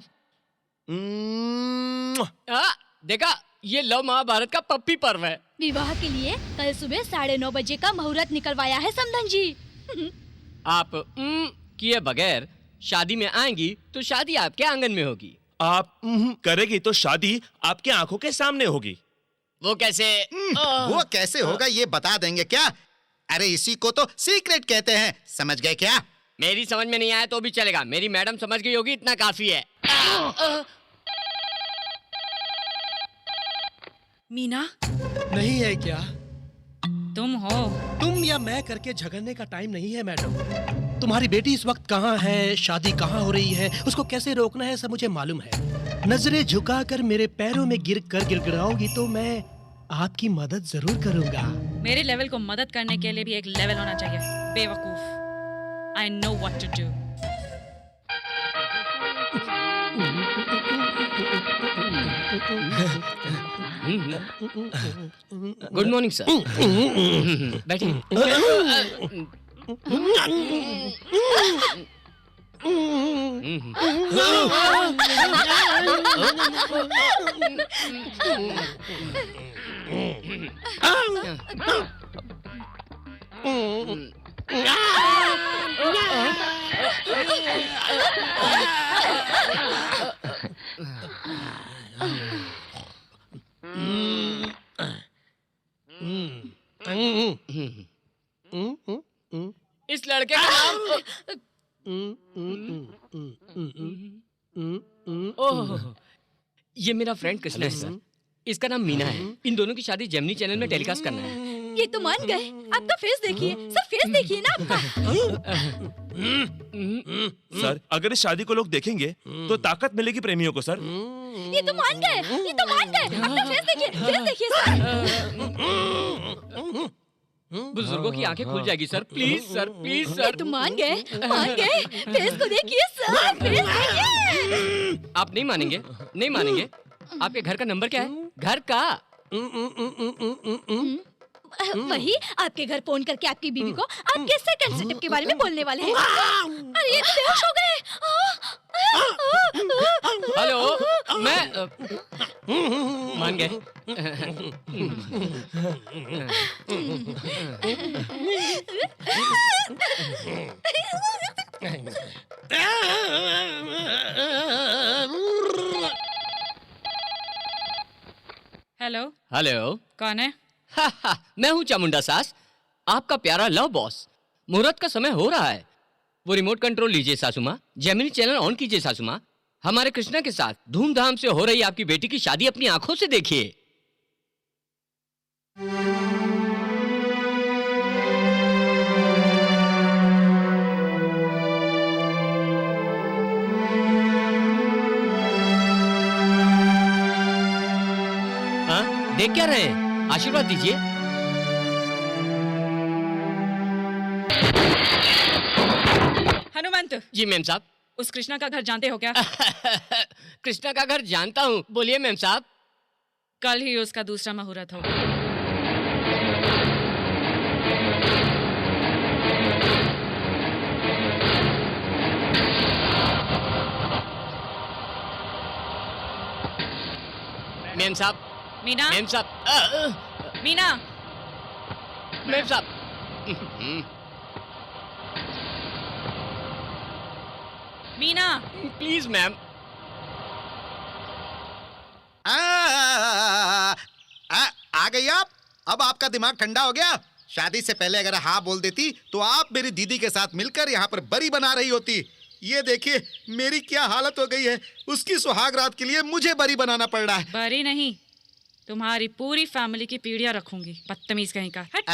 देखा, ये लव महाभारत का पप्पी पर्व है। विवाह के लिए कल सुबह 9:30 बजे का मुहूर्त निकलवाया है समधन जी। आप किए बगैर शादी में आएंगी तो शादी आपके आंगन में होगी। आप करेगी तो शादी आपके आंखों के सामने होगी। वो कैसे? वो कैसे होगा ये बता देंगे क्या? अरे इसी को तो सीक्रेट कहते हैं, समझ गए क्या? मेरी समझ में नहीं आया तो भी चलेगा। मेरी मैडम समझ गई होगी, इतना काफी है। मीना, नहीं है क्या? तुम हो? तुम या मैं करके झगड़ने का टाइम नहीं है मैडम। तुम्हारी बेटी इस वक्त कहाँ है, शादी कहाँ हो रही है, उसको कैसे रोकना है, सब मुझे मालूम है। नजरें झुकाकर मेरे पैरों में गिर कर गिड़गिड़ाओगी तो मैं आपकी मदद जरूर करूंगा। मेरे लेवल को मदद करने के लिए भी एक लेवल होना चाहिए, बेवकूफ। I know what to do. Good morning sir. बैठिए। इस लड़के का नाम ओह, ये मेरा फ्रेंड कृष्णा है सर। इसका नाम मीना है। इन दोनों की शादी जेमिनी चैनल में टेलीकास्ट करना है। ये तो मान गए। आपका फेस देखिए, सर फेस देखिए ना आपका। सर, अगर इस शादी को लोग देखेंगे तो ताकत मिलेगी प्रेमियों को। सर, ये तो मान गए, ये तो मान गए। अपना फेस देखिए सर। बुजुर्गों की आंखें खुल जाएगी सर। प्लीज सर, प्लीज ये सर। तो मान गए, मान गए। फेस को देखिए सर, फेस देखिए। आप नहीं मानेंगे, नहीं मानेंगे। आपके घर का नंबर क्या है? घर का? वही आपके घर फोन करके आपकी बीवी को आपके सेकंड सेटअप के बारे में बोलने वाले हैं। अरे ये तो बेहोश हो गए। हेलो, मैं मान गए। हेलो, हेलो, कौन है? मैं हूँ चामुंडा सास, आपका प्यारा लव बॉस। मुहूर्त का समय हो रहा है। वो रिमोट कंट्रोल लीजिए सासू माँ, जेमिनी चैनल ऑन कीजिए सासू माँ। हमारे कृष्णा के साथ धूमधाम से हो रही आपकी बेटी की शादी अपनी आंखों से देखिए। हाँ, देख क्या रहे हैं? आशीर्वाद दीजिए। हनुमंत जी मैम साहब। उस कृष्णा का घर जानते हो क्या? कृष्णा का घर जानता हूँ, बोलिए मैम साहब। कल ही उसका दूसरा मुहूर्त होगा। मैम साहब, मीना, मैम साहब। मीना, मेम साहब। Meena, please ma'am. आ गई आप। अब आपका दिमाग ठंडा हो गया। शादी से पहले अगर हाँ बोल देती तो आप मेरी दीदी के साथ मिलकर यहाँ पर बरी बना रही होती। ये देखिए मेरी क्या हालत हो गई है। उसकी सुहाग रात के लिए मुझे बरी बनाना पड़ रहा है। बरी नहीं, तुम्हारी पूरी फैमिली की पीढ़ियां रखूंगी। बदतमीज कहीं का। हट।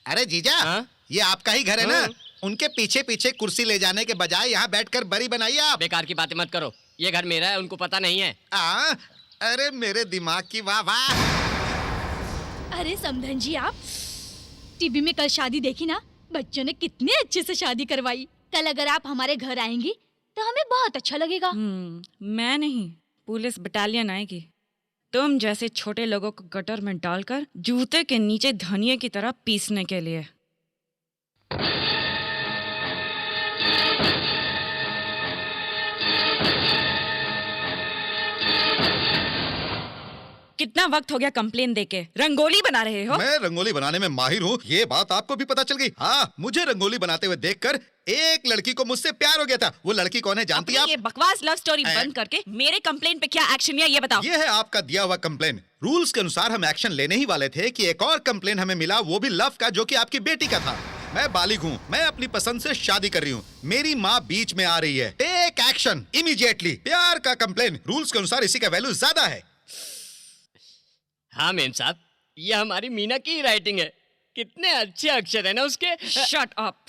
अरे जीजा, ये आपका ही घर है ना। उनके पीछे पीछे कुर्सी ले जाने के बजाय यहाँ बैठकर बरी बनाइए आप। बेकार की बातें मत करो, ये घर मेरा है, उनको पता नहीं है। अरे मेरे दिमाग की वाह वाह। अरे समधन जी, आप टीवी में कल शादी देखी ना? बच्चों ने कितने अच्छे से शादी करवाई। कल अगर आप हमारे घर आएंगी तो हमें बहुत अच्छा लगेगा। मैं नहीं, पुलिस बटालियन आएगी तुम जैसे छोटे लोगों को गटर में डालकर जूते के नीचे धनिये की तरह पीसने के लिए। कितना वक्त हो गया कंप्लेन देके? रंगोली बना रहे हो? मैं रंगोली बनाने में माहिर हूँ, ये बात आपको भी पता चल गई। हाँ, मुझे रंगोली बनाते हुए देखकर एक लड़की को मुझसे प्यार हो गया था। वो लड़की कौन है जानती हैं आप? ये बकवास लव स्टोरी बंद करके मेरे कंप्लेन पे क्या एक्शन लिया ये बताओ। ये है आपका दिया हुआ कंप्लेन। रूल्स के अनुसार हम एक्शन लेने ही वाले थे कि एक और कंप्लेन हमें मिला, वो भी लव का, जो कि आपकी बेटी का था। मैं बालिग हूँ, मैं अपनी पसंद से शादी कर रही हूँ, मेरी माँ बीच में आ रही है। Take action immediately. प्यार का कंप्लेन रूल्स के अनुसार इसी का वैल्यू ज्यादा है। हाँ मेम साहब, ये हमारी मीना की राइटिंग है। कितने अच्छे अक्षर है ना उसके। Shut up.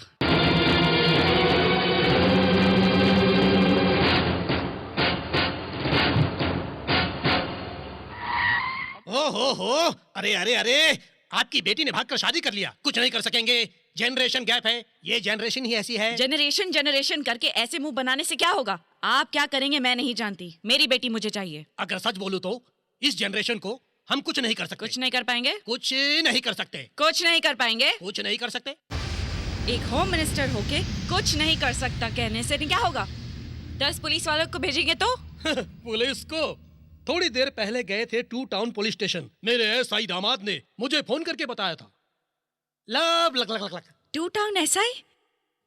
हो अरे अरे अरे, आपकी बेटी ने भागकर शादी कर लिया। कुछ नहीं कर सकेंगे, जनरेशन गैप है। ये जनरेशन ही ऐसी है। जनरेशन करके ऐसे मुंह बनाने से क्या होगा? आप क्या करेंगे मैं नहीं जानती, मेरी बेटी मुझे चाहिए। अगर सच बोलूं तो इस जनरेशन को हम कुछ नहीं कर सकते। कुछ नहीं कर पाएंगे? कुछ नहीं कर सकते। कुछ नहीं कर पाएंगे? कुछ नहीं कर सकते। एक होम मिनिस्टर होके कुछ नहीं कर सकता कहने से क्या होगा? 10 पुलिस वालों को भेजेंगे तो? पुलिस को? थोड़ी देर पहले गए थे 2 टाउन पुलिस स्टेशन। मेरे एसआई दामाद ने मुझे फोन करके बताया था। Love luck luck luck luck. 2 town SI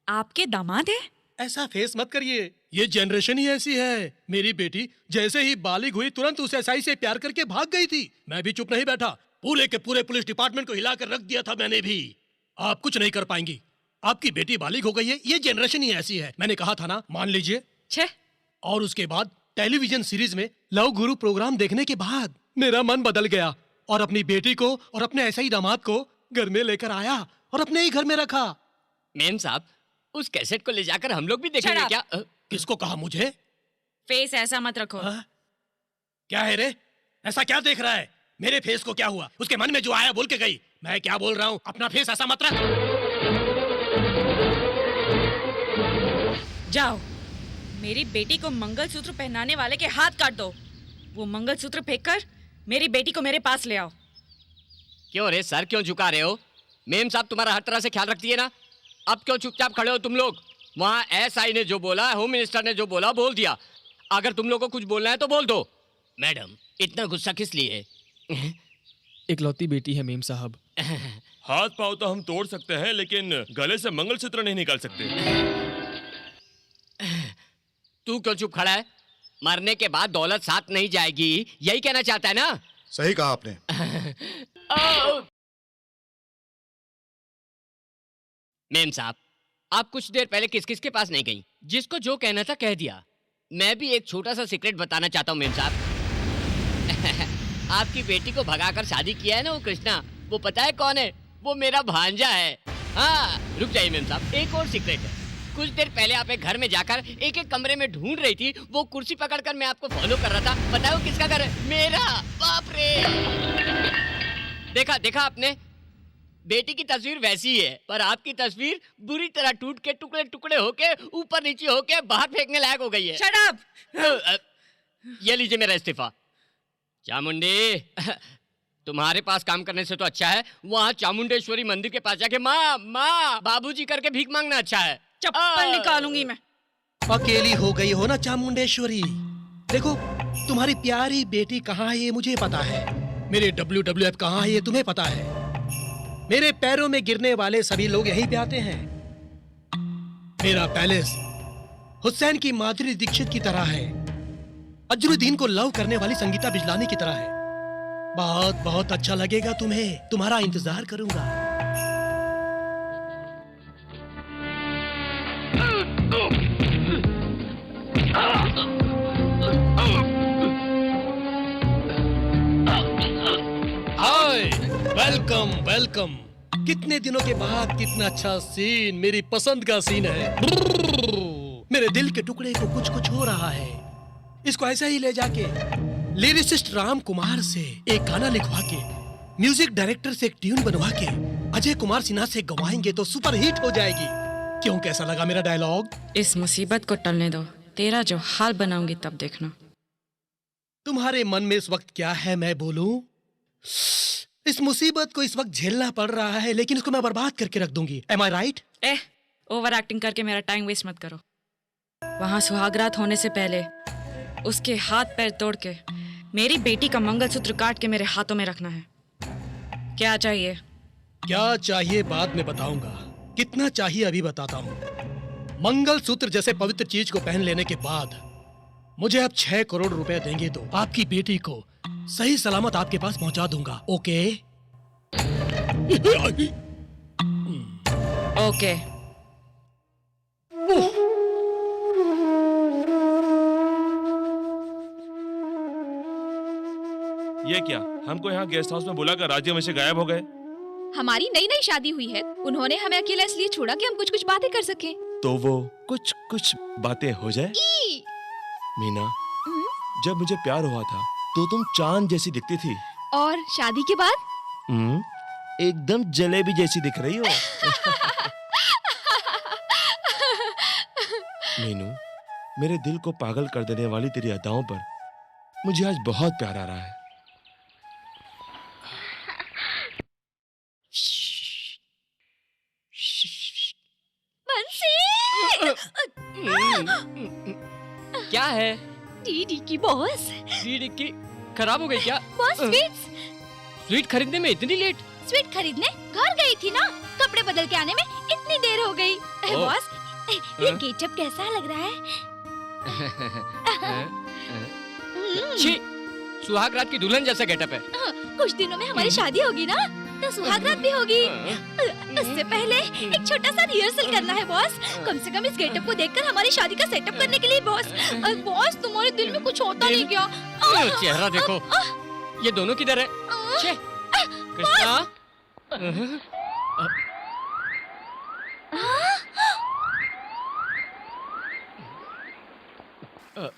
आपके दामाद है? ऐसा फेस मत करिए, ये जनरेशन ही ऐसी है। मेरी बेटी जैसे ही बालिग हुई तुरंत उस एसआई से प्यार करके भाग गई थी। मैं भी चुप नहीं बैठा, पूरे के पूरे पुलिस डिपार्टमेंट को हिलाकर रख दिया था मैंने भी। आप कुछ नहीं कर पाएंगी, आपकी बेटी बालिग हो गई है। ये जनरेशन ही ऐसी है। मैंने कहा था ना, मान लीजिए। छे। और उसके बाद टेलीविजन सीरीज में लव गुरु प्रोग्राम देखने के बाद मेरा मन बदल गया और अपनी बेटी को और अपने एसआई दामाद को घर में लेकर आया और अपने ही घर में रखा। मेम साहब, उस कैसेट को ले जाकर हम लोग भी देखेंगे क्या? किसको कहा? मुझे? फेस ऐसा मत रखो। क्या है रे? ऐसा क्या देख रहा है? मेरे फेस को क्या हुआ? उसके मन में जो आया बोल के गई। मैं क्या बोल रहा हूँ? अपना फेस ऐसा मत रख। जाओ, मेरी बेटी को मंगलसूत्र पहनाने वाले के हाथ काट दो। वो मंगलसूत्र फेंककर मेरी बेटी को मेरे पास ले आओ। क्यों रे सर, क्यों झुका रहे हो? मेम साहब तुम्हारा हर तरह से ख्याल रखती है ना। अब क्यों चुपचाप खड़े हो तुम लोग? वहाँ एसआई ने जो बोला, होम मिनिस्टर ने जो बोला बोल दिया। अगर तुम लोगों को कुछ बोलना है तो बोल दो। मैडम, इतना गुस्सा किस लिए? इकलौती बेटी है मेम साहब। हाथ पाँव तो हम तोड़ सकते हैं, लेकिन गले से मंगलसूत्र नहीं निकाल सकते। तू क्यों चुप खड़ा है? मरने के बाद दौलत साथ नहीं जाएगी, यही कहना चाहता है ना? सही कहा आपने। मेम साहब, आप कुछ देर पहले किस किस के पास नहीं गई? जिसको जो कहना था कह दिया। मैं भी एक छोटा सा सीक्रेट बताना चाहता हूँ मेम साहब। आपकी बेटी को भगाकर शादी किया है ना वो कृष्णा, वो पता है कौन है? वो मेरा भांजा है। हाँ, रुक जाइए मेम साहब, एक और सीक्रेट है। कुछ देर पहले आप एक घर में जाकर एक एक कमरे में ढूंढ रही थी। वो कुर्सी पकड़कर मैं आपको फॉलो कर रहा था। बताओ किसका घर है? मेरा। बाप रे! देखा देखा आपने? बेटी की तस्वीर वैसी ही है, पर आपकी तस्वीर बुरी तरह टूट के टुकड़े टुकड़े होके ऊपर नीचे होके बाहर फेंकने लायक हो गई है। Shut up! ये लीजिए मेरा इस्तीफा। चामुंडी, तुम्हारे पास काम करने से तो अच्छा है वहाँ चामुंडेश्वरी मंदिर के पास जाके माँ माँ बाबूजी करके भीख मांगना अच्छा है। चप्पल निकालूंगी मैं। अकेली हो गई हो ना चामुंडेश्वरी। देखो, तुम्हारी प्यारी बेटी कहाँ है ये मुझे पता है। मेरे WWF कहाँ है ये तुम्हें पता है। मेरे पैरों में गिरने वाले सभी लोग यहीं पे आते हैं। मेरा पैलेस हुसैन की माधुरी दीक्षित की तरह है, अजरुद्दीन को लव करने वाली संगीता बिजलानी की तरह है। बहुत बहुत अच्छा लगेगा तुम्हें, तुम्हारा इंतजार करूंगा। हाय, वेलकम वेलकम। कितने दिनों के बाद कितना अच्छा सीन, मेरी पसंद का सीन है। मेरे दिल के टुकड़े को कुछ कुछ हो रहा है। इसको ऐसे ही ले जाके लिरिसिस्ट राम कुमार से एक गाना लिखवा के, म्यूजिक डायरेक्टर से एक ट्यून बनवा के अजय कुमार सिन्हा से गवाएंगे तो सुपर हिट हो जाएगी। क्यों, कैसा लगा मेरा डायलॉग? इस मुसीबत को टलने दो, तेरा जो हाल बनाऊंगी तब देखना। तुम्हारे मन में इस वक्त क्या है मैं बोलूं? इस मुसीबत को इस वक्त झेलना पड़ रहा है, लेकिन इसको मैं बर्बाद करके रख दूंगी। Am I right? Over acting करके मेरा टाइम वेस्ट मत करो। वहां सुहागरात होने से पहले उसके हाथ पैर तोड़ के मेरी बेटी का मंगलसूत्र काट के मेरे हाथों में रखना है। क्या चाहिए? क्या चाहिए बाद में बताऊंगा, कितना चाहिए अभी बताता हूँ। मंगलसूत्र जैसे पवित्र चीज को पहन लेने के बाद मुझे आप 6 करोड़ रुपए देंगे तो आपकी बेटी को सही सलामत आपके पास पहुंचा दूंगा। ओके? ओके। ये क्या, हमको यहाँ गेस्ट हाउस में बुलाकर राज्य में से गायब हो गए? हमारी नई नई शादी हुई है, उन्होंने हमें अकेला इसलिए छोड़ा कि हम कुछ कुछ बातें कर सकें। तो वो कुछ कुछ बातें हो जाए। मीना, जब मुझे प्यार हुआ था तो तुम चांद जैसी दिखती थी, और शादी के बाद एकदम जलेबी जैसी दिख रही हो। मीनू, मेरे दिल को पागल कर देने वाली तेरी अदाओं पर मुझे आज बहुत प्यार आ रहा है। क्या है? डीडी की बॉस। डीडी की खराब हो गई क्या? Boss sweets. स्वीट खरीदने में इतनी लेट? स्वीट खरीदने घर गई थी ना, कपड़े बदल के आने में इतनी देर हो गई। बॉस, ये गेटअप कैसा लग रहा है? छी, सुहागरात की दुल्हन जैसा गेटअप है। कुछ दिनों में हमारी शादी होगी ना, तो सुहागरात भी होगी। उससे पहले एक छोटा सा रिहर्सल करना है बॉस। कम से कम इस गेटअप को देखकर हमारी शादी का सेटअप करने के लिए बॉस। बॉस, तुम्हारे दिल में कुछ होता नहीं क्या? चेहरा देखो, ये दोनों किधर है? छे, कृष्णा,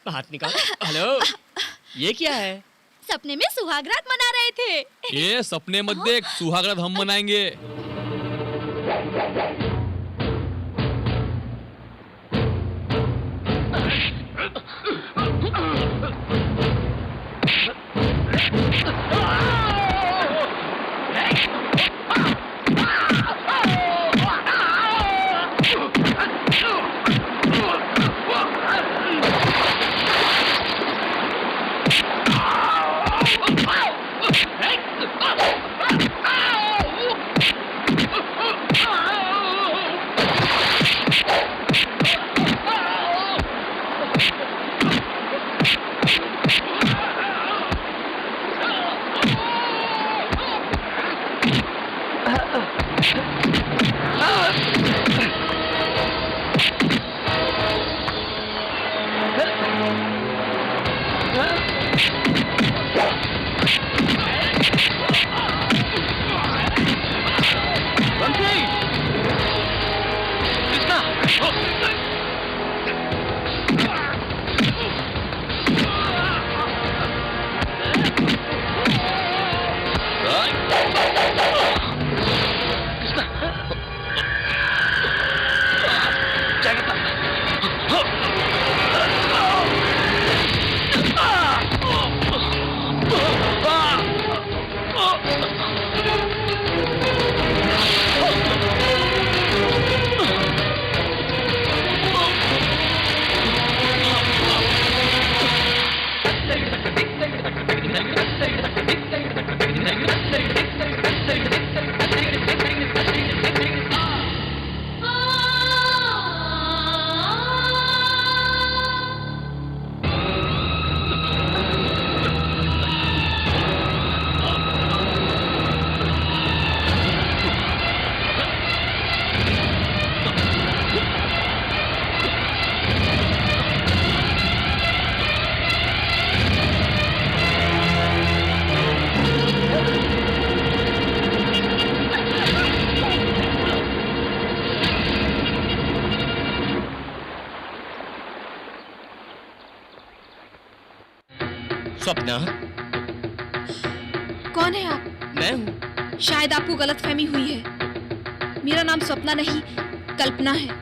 हाथ निकाल। हेलो, ये क्या है? सपने में सुहागरात मना रहे थे। ये सपने मत देख, सुहागरात हम मनाएंगे। स्वप्ना, कौन है आप? मैं हूँ। शायद आपको गलतफहमी हुई है। मेरा नाम स्वप्ना नहीं, कल्पना है।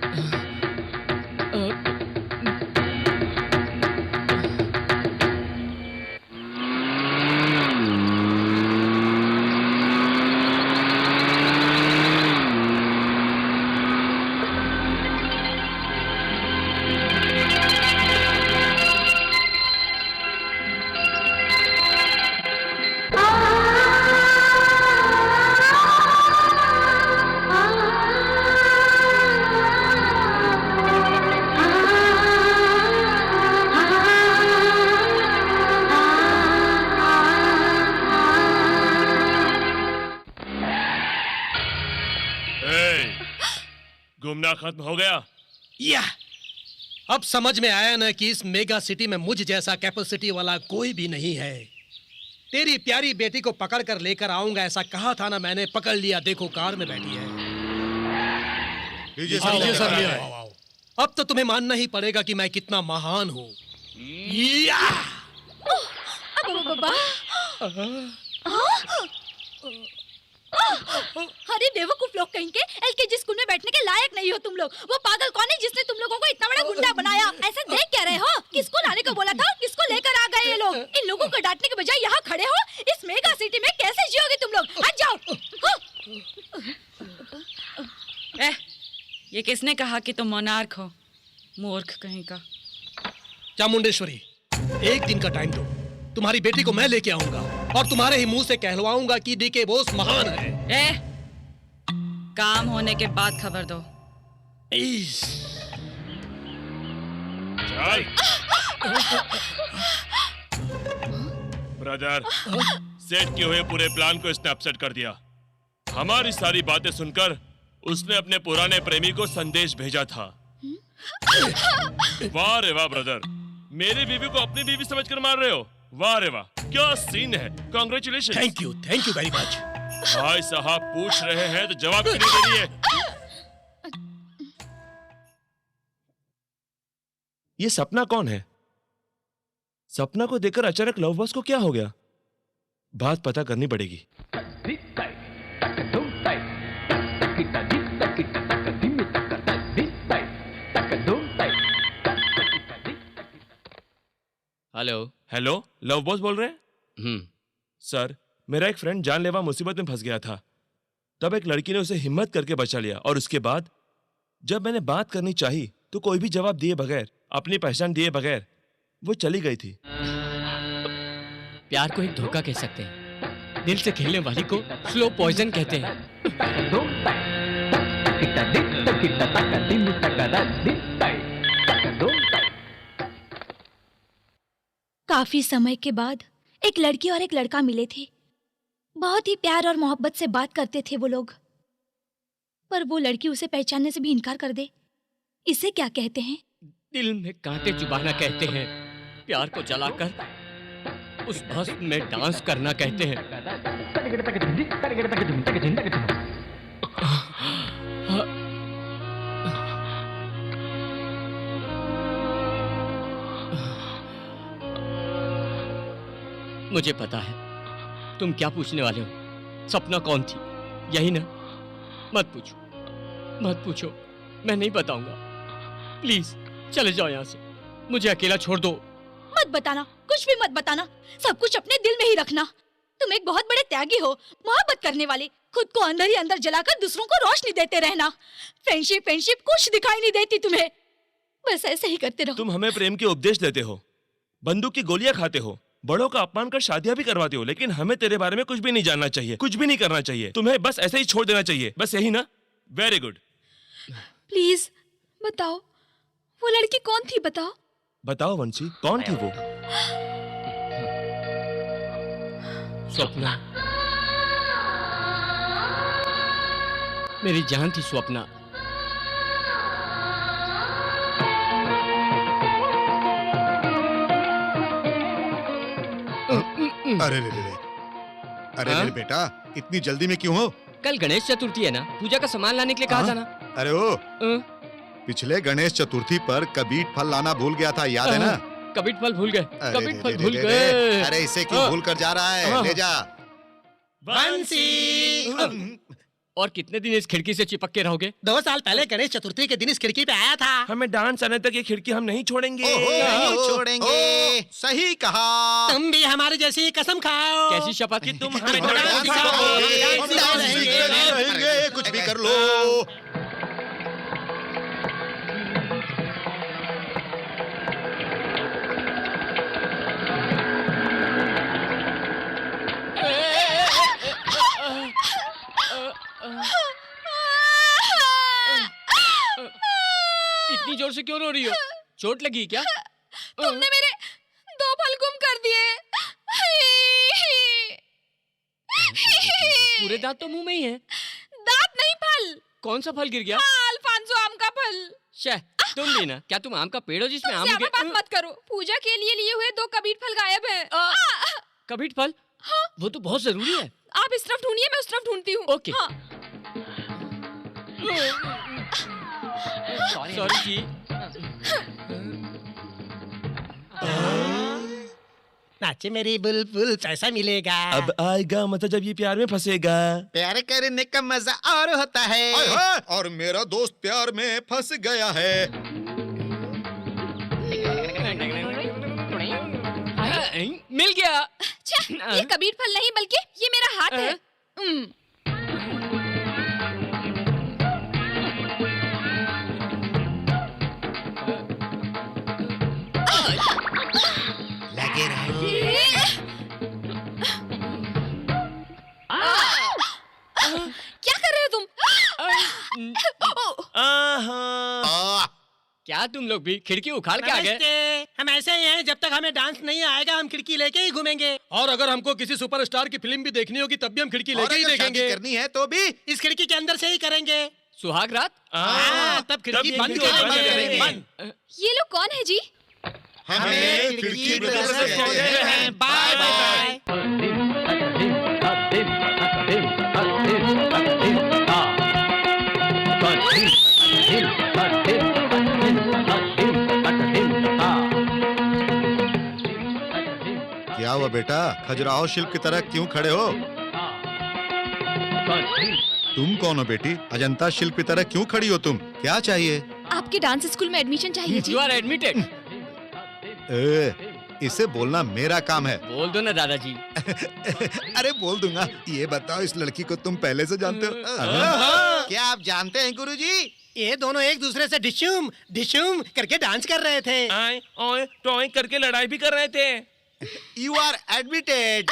घूमना खत्म हो गया? या अब समझ में आया ना कि इस मेगा सिटी में मुझ जैसा कैपेसिटी वाला कोई भी नहीं है। तेरी प्यारी बेटी को पकड़ कर लेकर आऊंगा ऐसा कहा था ना मैंने, पकड़ लिया, देखो कार में बैठी है। लीजिए सर, ले आओ। अब तो तुम्हें मानना ही पड़ेगा कि मैं कितना महान हूँ। अरे बेवकूफ लोग कहीं के, एलकेजी स्कूल में बैठने के लायक नहीं हो तुम लोग। वो पागल कौन है जिसने तुम लोगों को इतना बड़ा गुंडा बनाया? ऐसे देख क्या रहे हो? किसको लाने को बोला था? किसको लेकर आ गए ये लोग? इन लोगों को डांटने के बजाय यहाँ खड़े हो। इस मेगा सिटी में कैसे जियोगे तुम लोग? हट जाओ। ये किसने कहा कि तुम मोनार्क हो? मूर्ख कहीं का। चामुंडेश्वरी, एक दिन का टाइम दो, तुम्हारी बेटी को मैं लेके आऊंगा और तुम्हारे ही मुंह से कहलवाऊंगा कि डीके बोस महान है। काम होने के बाद खबर दो। चल। ब्रदर, सेट किए हुए पूरे प्लान को इसने अपसेट कर दिया। हमारी सारी बातें सुनकर उसने अपने पुराने प्रेमी को संदेश भेजा था। वाह रे वाह ब्रदर, मेरी बीवी को अपनी बीवी समझकर मार रहे हो। वाह रे वाह, क्या सीन है। Congratulation. Thank you very much. भाई साहब पूछ रहे हैं तो जवाब क्यों नहीं दे रही है? ये सपना कौन है? सपना को देखकर अचानक लव बस को क्या हो गया? बात पता करनी पड़ेगी। हेलो हेलो, लव बॉस बोल रहे हैं? सर, मेरा एक फ्रेंड जानलेवा मुसीबत में फंस गया था। तब एक लड़की ने उसे हिम्मत करके बचा लिया और उसके बाद जब मैंने बात करनी चाही तो कोई भी जवाब दिए बगैर, अपनी पहचान दिए बगैर वो चली गई थी। प्यार को एक धोखा कह सकते हैं, दिल से खेलने वाली को स्लो पॉइजन कहते हैं। काफी समय के बाद एक लड़की और एक लड़का मिले थे। बहुत ही प्यार और मोहब्बत से बात करते थे वो लोग, पर वो लड़की उसे पहचानने से भी इनकार कर दे। इसे क्या कहते हैं? दिल में कांटे चुभाना कहते हैं। प्यार को जलाकर उस भस्म में डांस करना कहते हैं। मुझे पता है तुम क्या पूछने वाले हो। सपना कौन थी, यही ना? मत पूछो, मैं नहीं बताऊंगा। प्लीज चले जाओ यहाँ से, मुझे अकेला छोड़ दो। मत बताना, कुछ भी मत बताना। सब कुछ अपने दिल में ही रखना। तुम एक बहुत बड़े त्यागी हो, मोहब्बत करने वाले। खुद को अंदर ही अंदर जलाकर दूसरों को रोशनी देते रहना। फ्रेंडशिप कुछ दिखाई नहीं देती तुम्हें। बस ऐसे ही करते रहो। तुम हमें प्रेम के उपदेश देते हो, बंदूक की गोलियां खाते हो, बड़ों का अपमान कर शादियां भी करवाते हो, लेकिन हमें तेरे बारे में कुछ भी नहीं जानना चाहिए, कुछ भी नहीं करना चाहिए। तुम्हें बस ऐसे ही छोड़ देना चाहिए। बस यही ना? Very good. प्लीज बताओ, वो लड़की कौन थी? बताओ वंशी, कौन थी वो? स्वप्ना, मेरी जान थी स्वप्ना। अरे मेरे बेटा, इतनी जल्दी में क्यों हो? कल गणेश चतुर्थी है ना, पूजा का सामान लाने के लिए कहा था ना। अरे ओ, पिछले गणेश चतुर्थी पर कबीर फल लाना भूल गया था, याद है ना? कबीर फल भूल गए, अरे कबीर रे फल रे भूल रे गए। रे, अरे इसे क्यों भूल कर जा रहा है? ले जा। बंसी। और कितने दिन इस खिड़की से चिपक के रहोगे? 2 साल पहले गणेश चतुर्थी के दिन इस खिड़की पे आया था। हमें डांस आने तक ये खिड़की हम नहीं छोड़ेंगे। नहीं छोड़ेंगे। सही कहा। तुम भी हमारे जैसी कसम खाओ। कैसी शपथ? कि तुम हमें डांस डांस सिखाओ। सिखाओ। हम डांस सीखते रहेंगे, कुछ भी कर लो। इतनी जोर से क्यों रो रही हो? चोट लगी क्या? तुमने मेरे 2 फल गुम कर दिए। पूरे दांत तो मुंह में ही है। दांत नहीं, फल। कौन सा फल गिर गया? अल्फांसो आम का फल। शे, तुम भी ना, क्या तुम आम का पेड़ हो जिसमें आम ज्यादा बात मत करो। पूजा के लिए हुए 2 कबीर फल गायब है। कबीर फल? वो तो बहुत जरूरी है। आप इस तरफ ढूंढिए, मैं उस तरफ ढूंढती हूँ। ओके। सॉरी जी। नाचे मेरी बुलबुल, पैसा मिलेगा। अब आएगा मतलब जब ये प्यार में फंसेगा। प्यार करने का मजा और होता है। और मेरा दोस्त प्यार में फंस गया है। मिल गया। ये कबीर फल नहीं बल्कि ये मेरा हाथ है। लगे रहे। क्या कर रहे हो तुम? क्या तुम लोग भी खिड़की उखाड़ के आ गए? नमस्ते। हम ऐसे ही हैं, जब तक हमें डांस नहीं आएगा हम खिड़की लेके ही घूमेंगे। और अगर हमको किसी सुपरस्टार की फिल्म भी देखनी होगी तब भी हम खिड़की लेके ही देखेंगे। करनी है तो भी इस खिड़की के अंदर से ही करेंगे। सुहाग रात? तब खिड़की बंद करेंगे। बंद। ये लोग कौन है जी? हमें खिड़की ब्रदर्स कहते हैं। Bye bye. क्या हुआ बेटा, खजुराहो शिल्प की तरह क्यों खड़े हो? तुम कौन हो बेटी? अजंता शिल्प की तरह क्यों खड़ी हो तुम? क्या चाहिए? आपके डांस स्कूल में एडमिशन चाहिए जी। You are admitted। इसे बोलना मेरा काम है। बोल दो ना दादाजी। अरे बोल दूंगा। ये बताओ, इस लड़की को तुम पहले से जानते हो? क्या आप जानते हैं गुरुजी? ये दोनों एक दूसरे से डिशूम डिशूम करके डांस कर रहे थे। आए ओए टॉय करके लड़ाई भी कर रहे थे। You are admitted।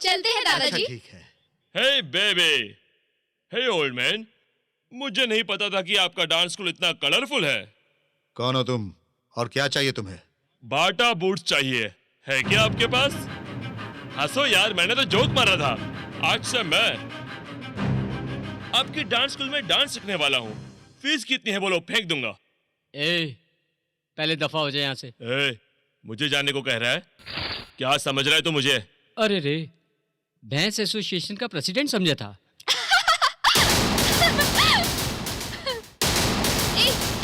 चलते हैं दादाजी। ठीक है। हे बेबी, हे ओल्ड मैन, मुझे नहीं पता था कि आपका डांस स्कूल इतना कलरफुल है। कौन हो तुम और क्या चाहिए तुम्हें? बाटा बूट्स चाहिए, है क्या आपके पास? हंसो यार, मैंने तो जोक मारा था। आज से मैं आपकी डांस स्कूल में डांस सीखने वाला हूँ। फीस कितनी है बोलो, फेंक दूंगा। पहले दफा हो जाए यहाँ से। मुझे जाने को कह रहा है? क्या समझ रहा है तू मुझे? अरे रे, भैंस एसोसिएशन का प्रेसिडेंट समझा था।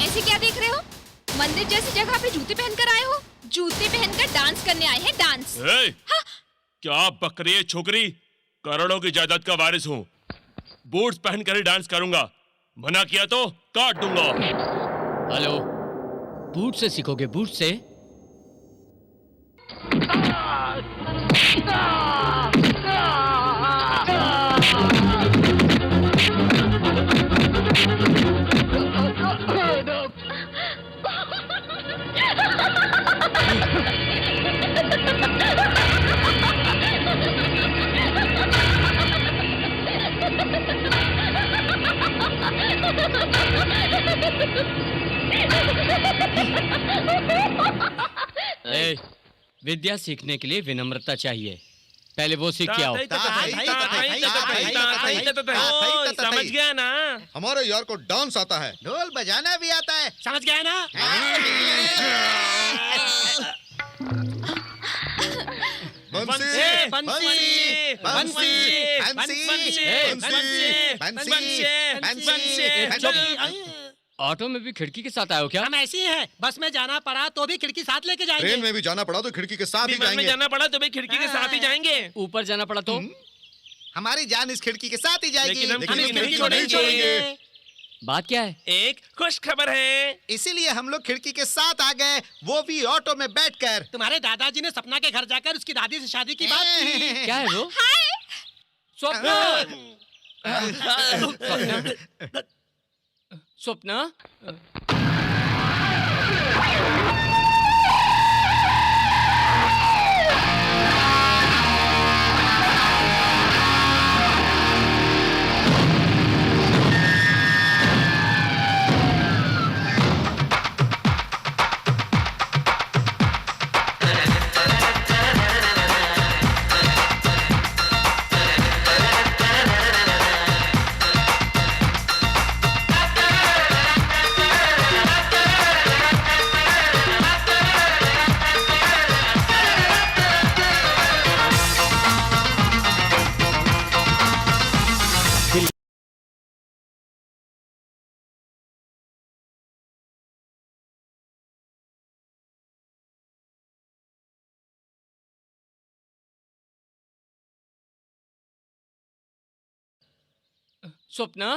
ऐसे क्या देख रहे हो? मंदिर जैसी जगह पे जूते पहनकर आए हो? जूते पहनकर डांस करने आए हैं, डांस। क्या बक रही है छोकरी? करोड़ों की जायदाद का वारिस हूँ। बूट्स पहनकर ही डांस करूंगा। मना किया तो काट दूंगा। हेलो, बूट से सीखोगे? बूट से? ए, विद्या सीखने के लिए विनम्रता चाहिए। पहले वो सीख के आओ। समझ गया ना? हमारे यार को डांस आता है, ढोल बजाना भी आता है, समझ गया ना? ऑटो में भी खिड़की के साथ आए हो क्या? हम ऐसे ही हैं, बस में जाना पड़ा तो भी खिड़की साथ लेके जाएंगे। ट्रेन में भी जाना पड़ा तो खिड़की के साथ ही विमान में जाएंगे। जाना पड़ा तो भी खिड़की के साथ ही जाएंगे। ऊपर जाना पड़ा तो? हमारी जान इस खिड़की के साथ ही जाएगी, लेकिन हम लेकिन इस खिड़की खिड़की नहीं को नहीं छोड़ेंगे। बात क्या है? एक खुश खबर है, इसीलिए हम लोग खिड़की के साथ आ गए, वो भी ऑटो में बैठकर। तुम्हारे दादाजी ने सपना के घर जाकर उसकी दादी से शादी की बात की। क्या है वो? स्वप्ना। स्वप्ना। स्वप्ना।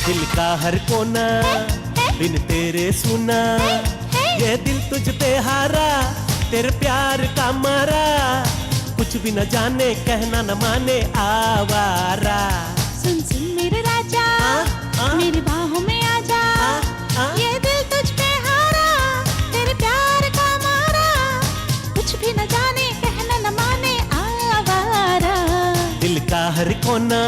दिल का हर कोना बिन तेरे सुना, ये दिल तुझ पे हारा, तेरे प्यार का मारा, कुछ भी न जाने कहना न माने आवारा। सुन सुन मेरे राजा, मेरी बाहों में आजा, ये दिल तुझ पे हारा, तेरे प्यार का मारा, कुछ भी न जाने कहना न माने आवारा। दिल का हर कोना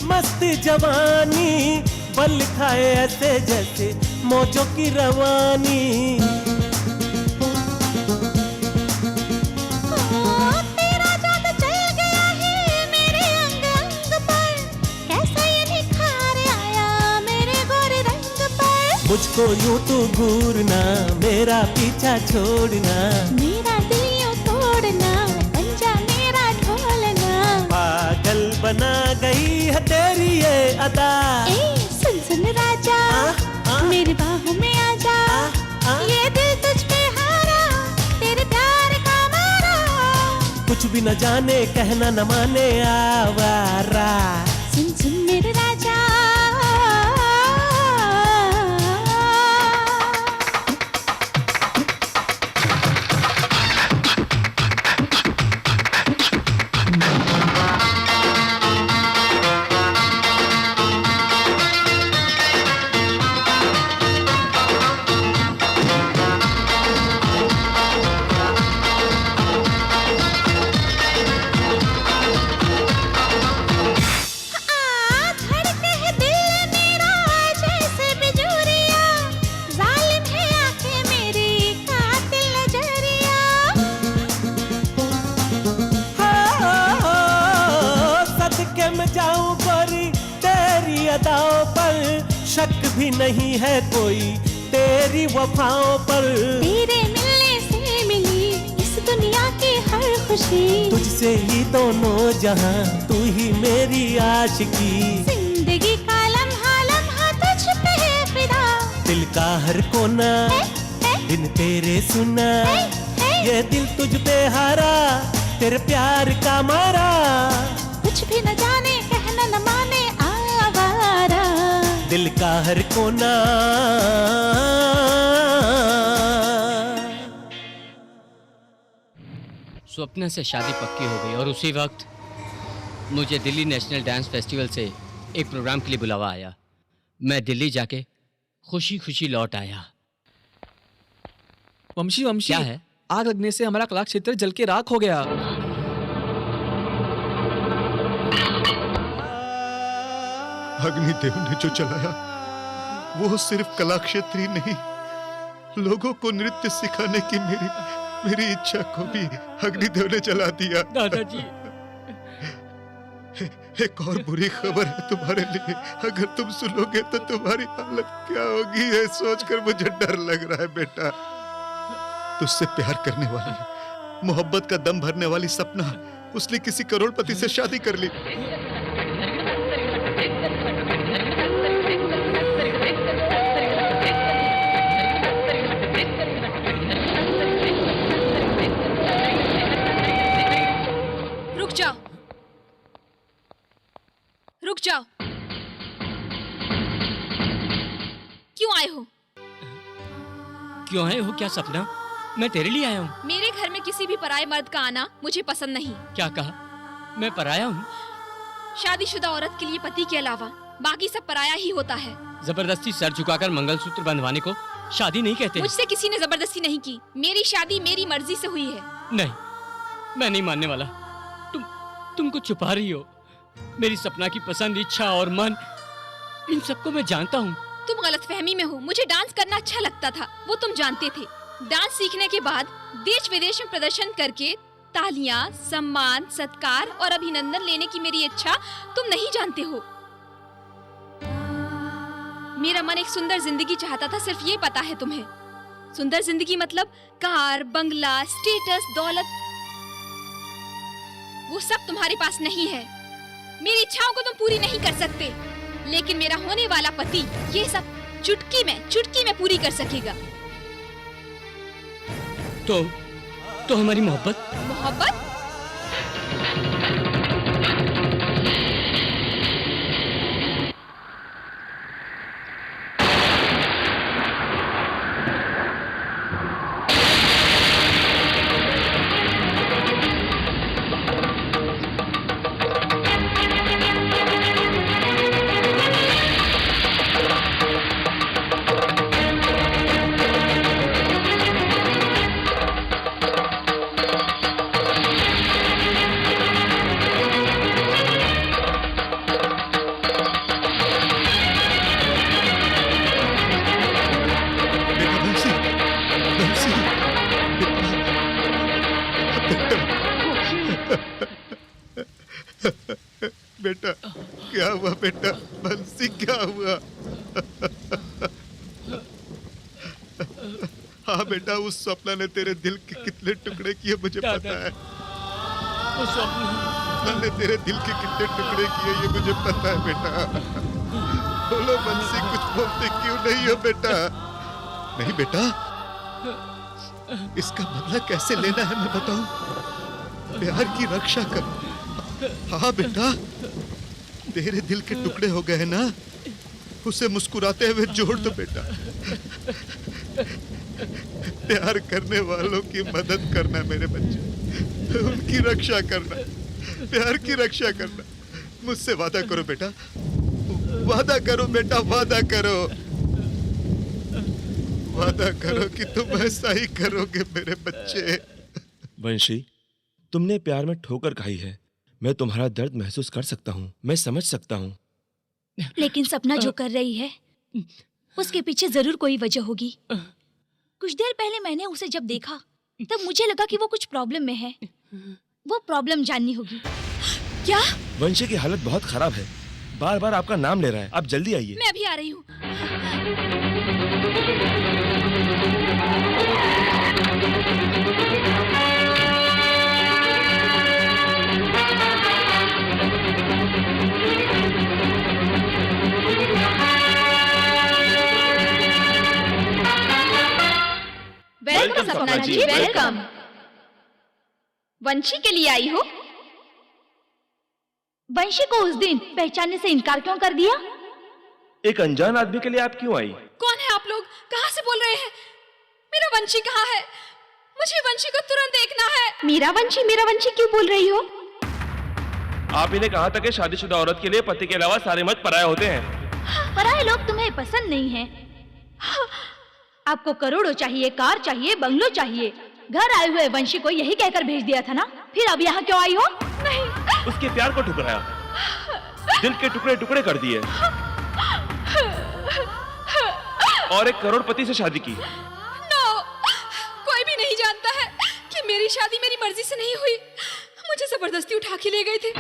मस्त जवानी, बल खाए ऐसे जैसे मौजों की रवानी। तेरा जादू चल गया है मेरे अंग अंग पर, कैसा ये निखार आया मेरे गोरे रंग पर। मुझको यूं तू घूरना, मेरा पीछा छोड़ना, मेरा दिल यूं तोड़ना, बन जा मेरा ढोलना। पागल बना गई है तेरी ये अदा। सुन सुन राजा, मेरी बाहों में आजा, ये दिल तुझ पे हारा, तेरे प्यार का मारा, कुछ भी न जाने कहना न माने आवारा। सुन सुन मेरे राजा। भी नहीं है कोई तेरी वफाओं पर। तेरे मिलने से मिली इस दुनिया की हर खुशी, तुझसे ही दोनों जहां, तू ही मेरी आशिकी। जिंदगी का लम्हा लम्हा तुझ पे है फिदा, दिल का हर कोना बिन तेरे सुना, ये दिल तुझ पे हारा तेरे प्यार का मारा। कुछ भी न जाने कहना न माने आवारा, दिल का हर कोना। स्वप्न से शादी पक्की हो गई और उसी वक्त मुझे दिल्ली नेशनल डांस फेस्टिवल से एक प्रोग्राम के लिए बुलावा आया। मैं दिल्ली जाके खुशी खुशी लौट आया। वंशी क्या है? आग लगने से हमारा कला क्षेत्र जल के राख हो गया। अग्निदेव ने जो जलाया वो सिर्फ कला क्षेत्र ही नहीं, लोगों को नृत्य सिखाने की मेरी इच्छा को भी अग्निदेव ने जला दिया। दादाजी, एक और बुरी खबर है तुम्हारे लिए, अगर तुम सुनोगे तो तुम्हारी हालत क्या होगी ये सोचकर मुझे डर लग रहा है बेटा। तुझसे प्यार करने वाली, मोहब्बत का दम भरने वाली सपना, उसने किसी करोड़पति से शादी कर ली। रुक जाओ। क्यों आए हो? क्यों आए हो? क्या सपना? मैं तेरे लिए आया हूँ। मेरे घर में किसी भी पराये मर्द का आना मुझे पसंद नहीं। क्या कहा? मैं पराया हूँ? शादीशुदा औरत के लिए पति के अलावा बाकी सब पराया ही होता है। जबरदस्ती सर झुकाकर मंगलसूत्र बंधवाने को शादी नहीं कहते। मुझसे किसी ने जबरदस्ती नहीं की, मेरी शादी मेरी मर्जी से हुई है। नहीं, मैं नहीं मानने वाला। तुम कुछ छुपा रही हो। मेरी सपना की पसंद, इच्छा और मन, इन सबको मैं जानता हूँ। तुम गलतफहमी में हो। मुझे डांस करना अच्छा लगता था, वो तुम जानते थे। डांस सीखने के बाद देश विदेश में प्रदर्शन करके तालियां, सम्मान, सत्कार और अभिनंदन लेने की मेरी इच्छा तुम नहीं जानते हो। मेरा मन एक सुंदर जिंदगी चाहता था, सिर्फ ये पता है तुम्हें। सुंदर जिंदगी मतलब कार, बंगला, स्टेटस, दौलत, वो सब तुम्हारे पास नहीं है। मेरी इच्छाओं को तुम पूरी नहीं कर सकते, लेकिन मेरा होने वाला पति ये सब चुटकी में पूरी कर सकेगा। तो हमारी मोहब्बत बेटा क्या हुआ? बेटा बंसी क्या हुआ? हाँ बेटा, उस स्वप्न ने तेरे दिल के कितने टुकड़े किए मुझे पता है। उस स्वप्न ने तेरे दिल के कितने टुकड़े किए ये मुझे पता है बेटा। बोलो बंसी, कुछ बोलते क्यों नहीं हो बेटा? नहीं बेटा, इसका बदला कैसे लेना है मैं बताऊं। प्यार की रक्षा कर। हाँ बेटा, तेरे दिल के टुकड़े हो गए ना, उसे मुस्कुराते हुए जोड़ दो बेटा। प्यार करने वालों की मदद करना मेरे बच्चे, उनकी रक्षा करना, प्यार की रक्षा करना। मुझसे वादा करो बेटा, वादा करो बेटा, वादा करो, वादा करो कि तुम ऐसा ही करोगे मेरे बच्चे। वंशी, तुमने प्यार में ठोकर खाई है। मैं तुम्हारा दर्द महसूस कर सकता हूँ, मैं समझ सकता हूँ। लेकिन सपना जो कर रही है उसके पीछे जरूर कोई वजह होगी। कुछ देर पहले मैंने उसे जब देखा तब मुझे लगा कि वो कुछ प्रॉब्लम में है। वो प्रॉब्लम जाननी होगी। क्या? वंशी की हालत बहुत खराब है, बार बार आपका नाम ले रहा है। आप जल्दी आइए। मैं अभी आ रही हूँ। वेलकम सपना जी, वेलकम। वंशी के लिए आई हो? वंशी को उस दिन पहचानने से इनकार क्यों कर दिया? एक अनजान आदमी के लिए आप क्यों आई? कौन है आप लोग? कहाँ से बोल रहे हैं? मेरा वंशी कहाँ है? मुझे वंशी को तुरंत देखना है। मेरा वंशी क्यों बोल रही हो? आप इन्हें कहा था कि शादीशुदा औरत के लिए पति के अलावा सारे मर्द पराये होते हैं। पराये लोग तुम्हें पसंद नहीं हैं। आपको करोड़ों चाहिए, कार चाहिए, बंगलो चाहिए। घर आए हुए वंशी को यही कहकर भेज दिया था ना, फिर अब यहाँ क्यों आई हो? नहीं, उसके प्यार को ठुकराया, दिल के टुकड़े टुकड़े कर दिए और एक करोड़पति से शादी की। नो, कोई भी नहीं जानता है कि मेरी शादी मेरी मर्जी से नहीं हुई। मुझे जबरदस्ती उठा के ले गए थे।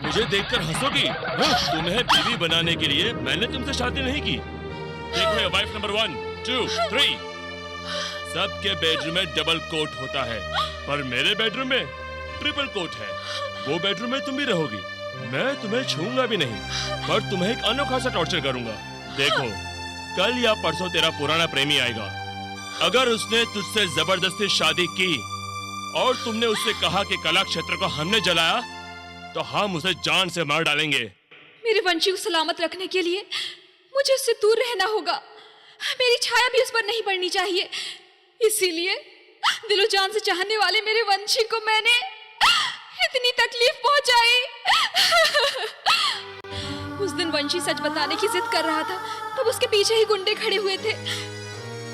मुझे देखकर हंसोगी? तुम्हें बीवी बनाने के लिए मैंने तुमसे शादी नहीं की। देखो वाइफ नंबर 1, 2, 3। सबके बेडरूम में डबल कोट होता है, पर मेरे बेडरूम में ट्रिपल कोट है। वो बेडरूम में तुम भी रहोगी। मैं तुम्हें छूंगा भी नहीं, पर तुम्हें एक अनोखा सा टॉर्चर करूंगा। देखो, कल या परसों तेरा पुराना प्रेमी आएगा। अगर उसने तुझसे जबरदस्ती शादी की और तुमने उससे कहा कि कला क्षेत्र को हमने जलाया, तो हम उसे जान से मार डालेंगे। मेरे वंशी को सलामत रखने के लिए मुझे उससे दूर रहना होगा। मेरी छाया भी उस पर नहीं पड़नी चाहिए। इसीलिए दिलो जान से चाहने वाले मेरे वंशी को मैंने इतनी तकलीफ पहुंचाई। उस दिन वंशी सच बताने की जिद कर रहा था, तब उसके पीछे ही गुंडे खड़े हुए थे।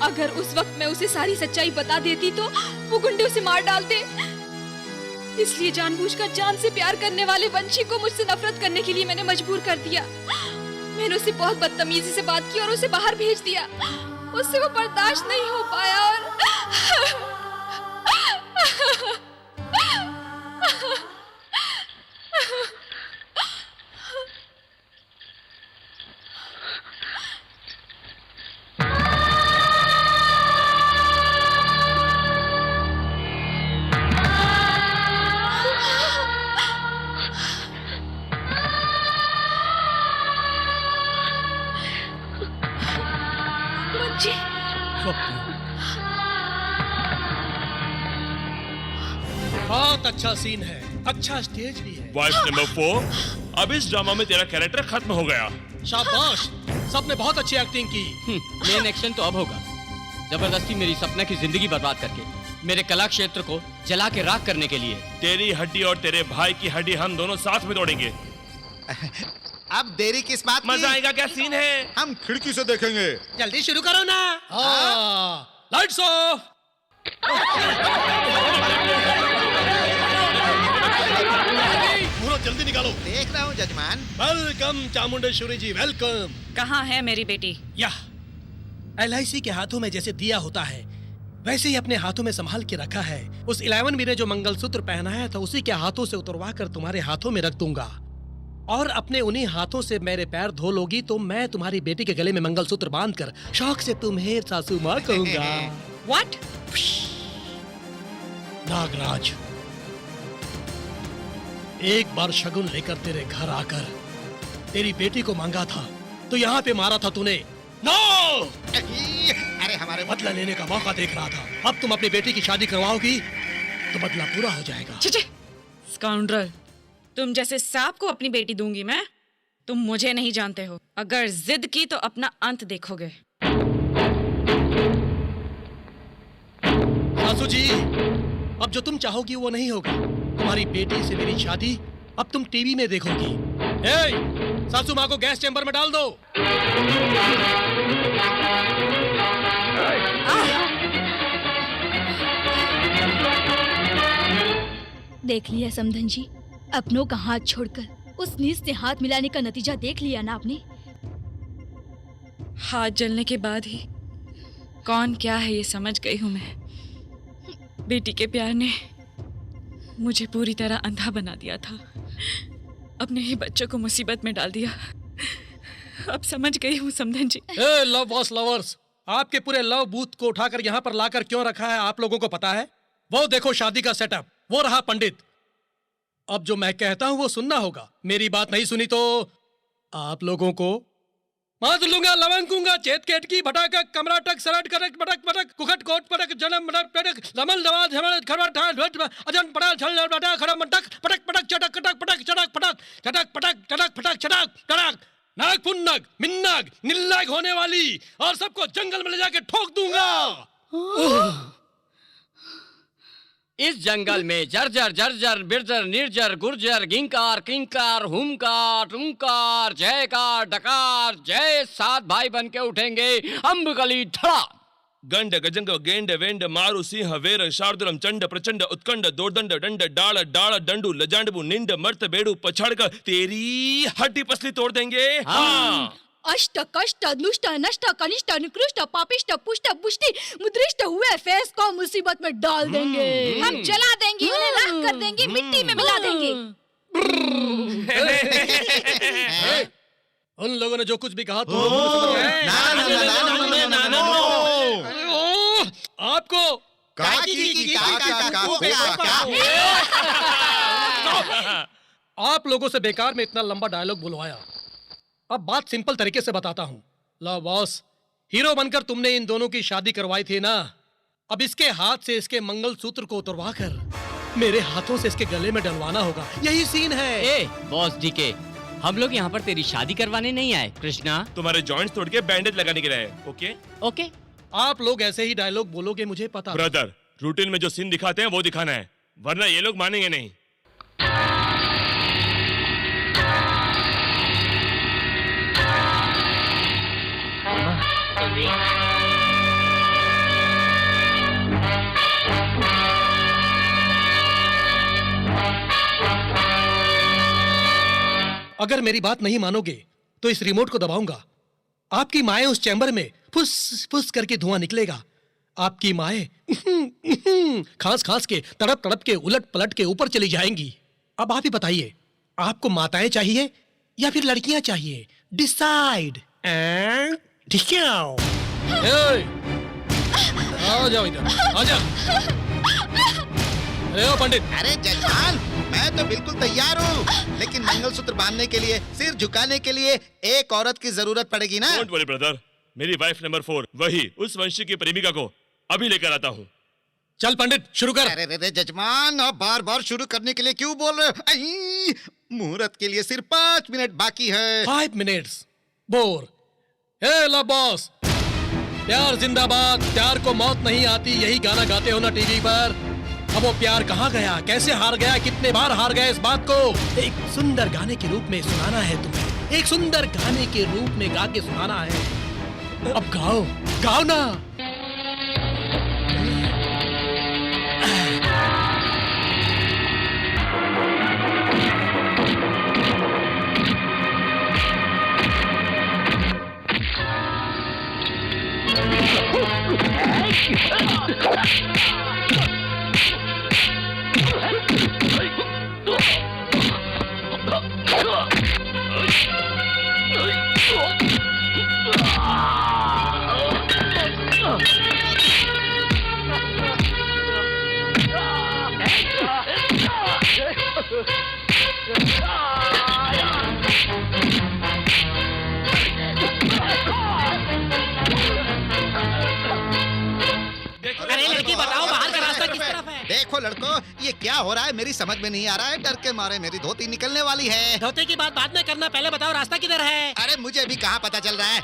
अगर उस वक्त मैं उसे सारी सच्चाई बता देती तो वो गुंडे उसे मार डालते। इसलिए जानबूझकर जान से प्यार करने वाले वंशी को मुझसे नफरत करने के लिए मैंने मजबूर कर दिया। मैंने उससे बहुत बदतमीजी से बात की और उसे बाहर भेज दिया। उससे वो बर्दाश्त नहीं हो पाया और बहुत अच्छा सीन है, अच्छा स्टेज भी है। वाइफ नंबर 4, अब इस ड्रामा में तेरा कैरेक्टर खत्म हो गया। शाबाश, सबने बहुत अच्छी एक्टिंग की। मेन एक्शन तो अब होगा। जबरदस्ती मेरी सपना की जिंदगी बर्बाद करके मेरे कला क्षेत्र को जला के राख करने के लिए। तेरी हड्डी और तेरे भाई की हड्डी हम दोनों साथ में तोड़ेंगे। अब देरी किस बात की? मजा आएगा। क्या सीन है? हम खिड़की से देखेंगे। जल्दी शुरू करो ना। Lights off. जल्दी निकालो। देख रहा हूँ जजमान। वेलकम चामुंडेश्वरी जी, वेलकम। कहाँ है मेरी बेटी? या LIC के हाथों में जैसे दिया होता है, वैसे ही अपने हाथों में संभाल के रखा है। उस 11 भी ने जो मंगलसूत्र पहनाया था, उसी के हाथों से उतरवा कर तुम्हारे हाथों में रख दूंगा। और अपने उन्हीं हाथों से मेरे पैर धो लोगी तो मैं तुम्हारी बेटी के गले में मंगलसूत्र बांधकर शौक से तुम्हें सासू माँ कहूंगा। व्हाट? नागराज, एक बार शगुन लेकर तेरे घर आकर तेरी बेटी को मांगा था तो यहाँ पे मारा था तूने। नो! अरे हमारे बदला लेने का मौका देख रहा था। अब तुम अपनी बेटी की शादी करवाओगी तो बदला पूरा हो जाएगा। स्काउंड्रल, तुम जैसे सांप को अपनी बेटी दूंगी मैं? तुम मुझे नहीं जानते हो। अगर जिद की तो अपना अंत देखोगे। सासू जी, अब जो तुम चाहोगी वो नहीं होगा। तुम्हारी बेटी से मेरी शादी अब तुम टीवी में देखोगी। सासू माँ को गैस चैम्बर में डाल दो। देख लिया समधन जी, अपनों का हाथ छोड़कर उस नीच से हाथ मिलाने का नतीजा देख लिया ना आपने। हाथ जलने के बाद ही कौन क्या है ये समझ गई हूँ मैं। बेटी के प्यार ने मुझे पूरी तरह अंधा बना दिया था, अपने ही बच्चों को मुसीबत में डाल दिया। अब समझ गई हूँ समधन जी। ए लव वॉस लवर्स, आपके पूरे लव बूथ को उठाकर यहाँ पर लाकर क्यों रखा है आप लोगों को पता है? वो देखो शादी का सेटअप, वो रहा पंडित। अब जो मैं कहता हूँ वो सुनना होगा, मेरी बात नहीं सुनी तो आप लोगों को मार लूंगा, लवंगूंगा, चेत केटकी भटाका कमरा टक सरट करक पटक पटक कुखट कोट पटक जनम मटक पटक रमल दवाज हमल खरवा ठाल ढट अजन पड़ाल छल बटा खरम मटक पटक पटक चटक कटक पटक चटक पटक चटक पटक चटक पटक चटक टड़क नाग पुन्नग मिन्नग निल्लाग होने वाली और सबको जंगल में ले जाके ठोक दूंगा। इस जंगल में जर्जर जर्जर बिरजर निर्जर गुर्जर गिंकार किंकार हुमकार टुंकार जयकार डकार जय, 7 भाई बन के उठेंगे अम्बकली धड़ा। गंड गजंग गेंड वेंड मारु सिंह वीर शार्दुलम चंड प्रचंड उत्कंड दोर्दंड डंड डाल डाल डंडू लजांडबू निंड मर्त बेड़ू पछाड़ कर तेरी हड्डी पसली तोड़ देंगे। हाँ। अष्ट कष्ट दुष्ट नष्ट कनिष्ठ निकृष्ट पापिष्ट पुष्ट पुष्टि मुद्रिष्ट हुए फेस को मुसीबत में डाल देंगे। हम जला देंगे, उन्हें राख कर देंगे, मिट्टी में मिला देंगे। उन लोगों ने जो कुछ भी कहा आपको आप लोगों से बेकार में इतना लंबा डायलॉग बुलवाया। अब बात सिंपल तरीके से बताता हूँ। लो बॉस, हीरो बनकर तुमने इन दोनों की शादी करवाई थी ना, अब इसके हाथ से इसके मंगलसूत्र को उतरवा कर मेरे हाथों से इसके गले में डलवाना होगा। यही सीन है। ए बॉस डीके, हम लोग यहाँ पर तेरी शादी करवाने नहीं आए कृष्णा, तुम्हारे जॉइंट्स तोड़ के बैंडेज लगाने के लिए। ओके ओके, आप लोग ऐसे ही डायलॉग बोलोगे मुझे पता। ब्रदर, रूटीन में जो सीन दिखाते हैं वो दिखाना है, वरना ये लोग मानेंगे नहीं। अगर मेरी बात नहीं मानोगे तो इस रिमोट को दबाऊंगा। आपकी माएं उस चैम्बर में फुस फुस करके धुआं निकलेगा। आपकी माएं खांस खांस के तड़प तड़प के उलट पलट के ऊपर चली जाएंगी। अब आप ही बताइए, आपको माताएं चाहिए या फिर लड़कियां चाहिए? डिसाइड। ठीक है, आ जाओ इधर, आ जाओ। अरे ओ पंडित। अरे जजमान, मैं तो बिल्कुल तैयार हूँ, लेकिन मंगलसूत्र बांधने के लिए, सिर झुकाने के लिए एक औरत की जरूरत पड़ेगी ना। डोंट वरी ब्रदर, मेरी वाइफ नंबर 4 वही उस वंशी की प्रेमिका को अभी लेकर आता हूँ। चल पंडित शुरू कर। अरे रे जजमान, आप बार बार शुरू करने के लिए क्यों बोल रहे हो? मुहूर्त के लिए सिर्फ 5 मिनट बाकी है। 5 मिनट्स बोर। हे लो बॉस, प्यार जिंदाबाद, प्यार को मौत नहीं आती, यही गाना गाते हो ना टीवी पर। अब वो प्यार कहाँ गया, कैसे हार गया, कितने बार हार गया, इस बात को एक सुंदर गाने के रूप में सुनाना है तुम्हें। एक सुंदर गाने के रूप में गा के सुनाना है। अब गाओ, गाओ ना। देखो लड़को, ये क्या हो रहा है मेरी समझ में नहीं आ रहा है। डर के मारे मेरी धोती निकलने वाली है। धोती की बात बाद में करना, पहले बताओ रास्ता किधर है। अरे मुझे भी कहाँ पता चल रहा है।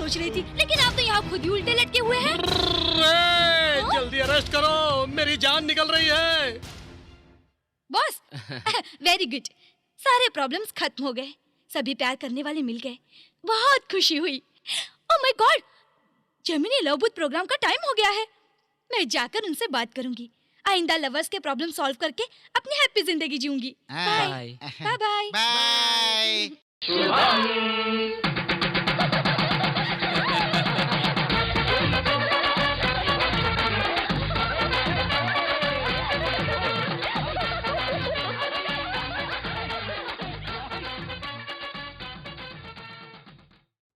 सोच रही थी, लेकिन आप तो यहाँ खुद ही उल्टे लटके हुए हैं। जल्दी अरेस्ट करो, मेरी जान निकल रही है। बॉस, वेरी गुड, सारे प्रॉब्लम्स खत्म हो गए, सभी प्यार करने वाले मिल गए, बहुत खुशी हुई। Oh my god, Gemini love booth program का टाइम हो गया है। मैं जाकर उनसे बात करूंगी, आइंदा लवर्स के प्रॉब्लम सॉल्व करके अपनी हैप्पी जिंदगी जीऊंगी। Bye bye. Bye bye. Bye.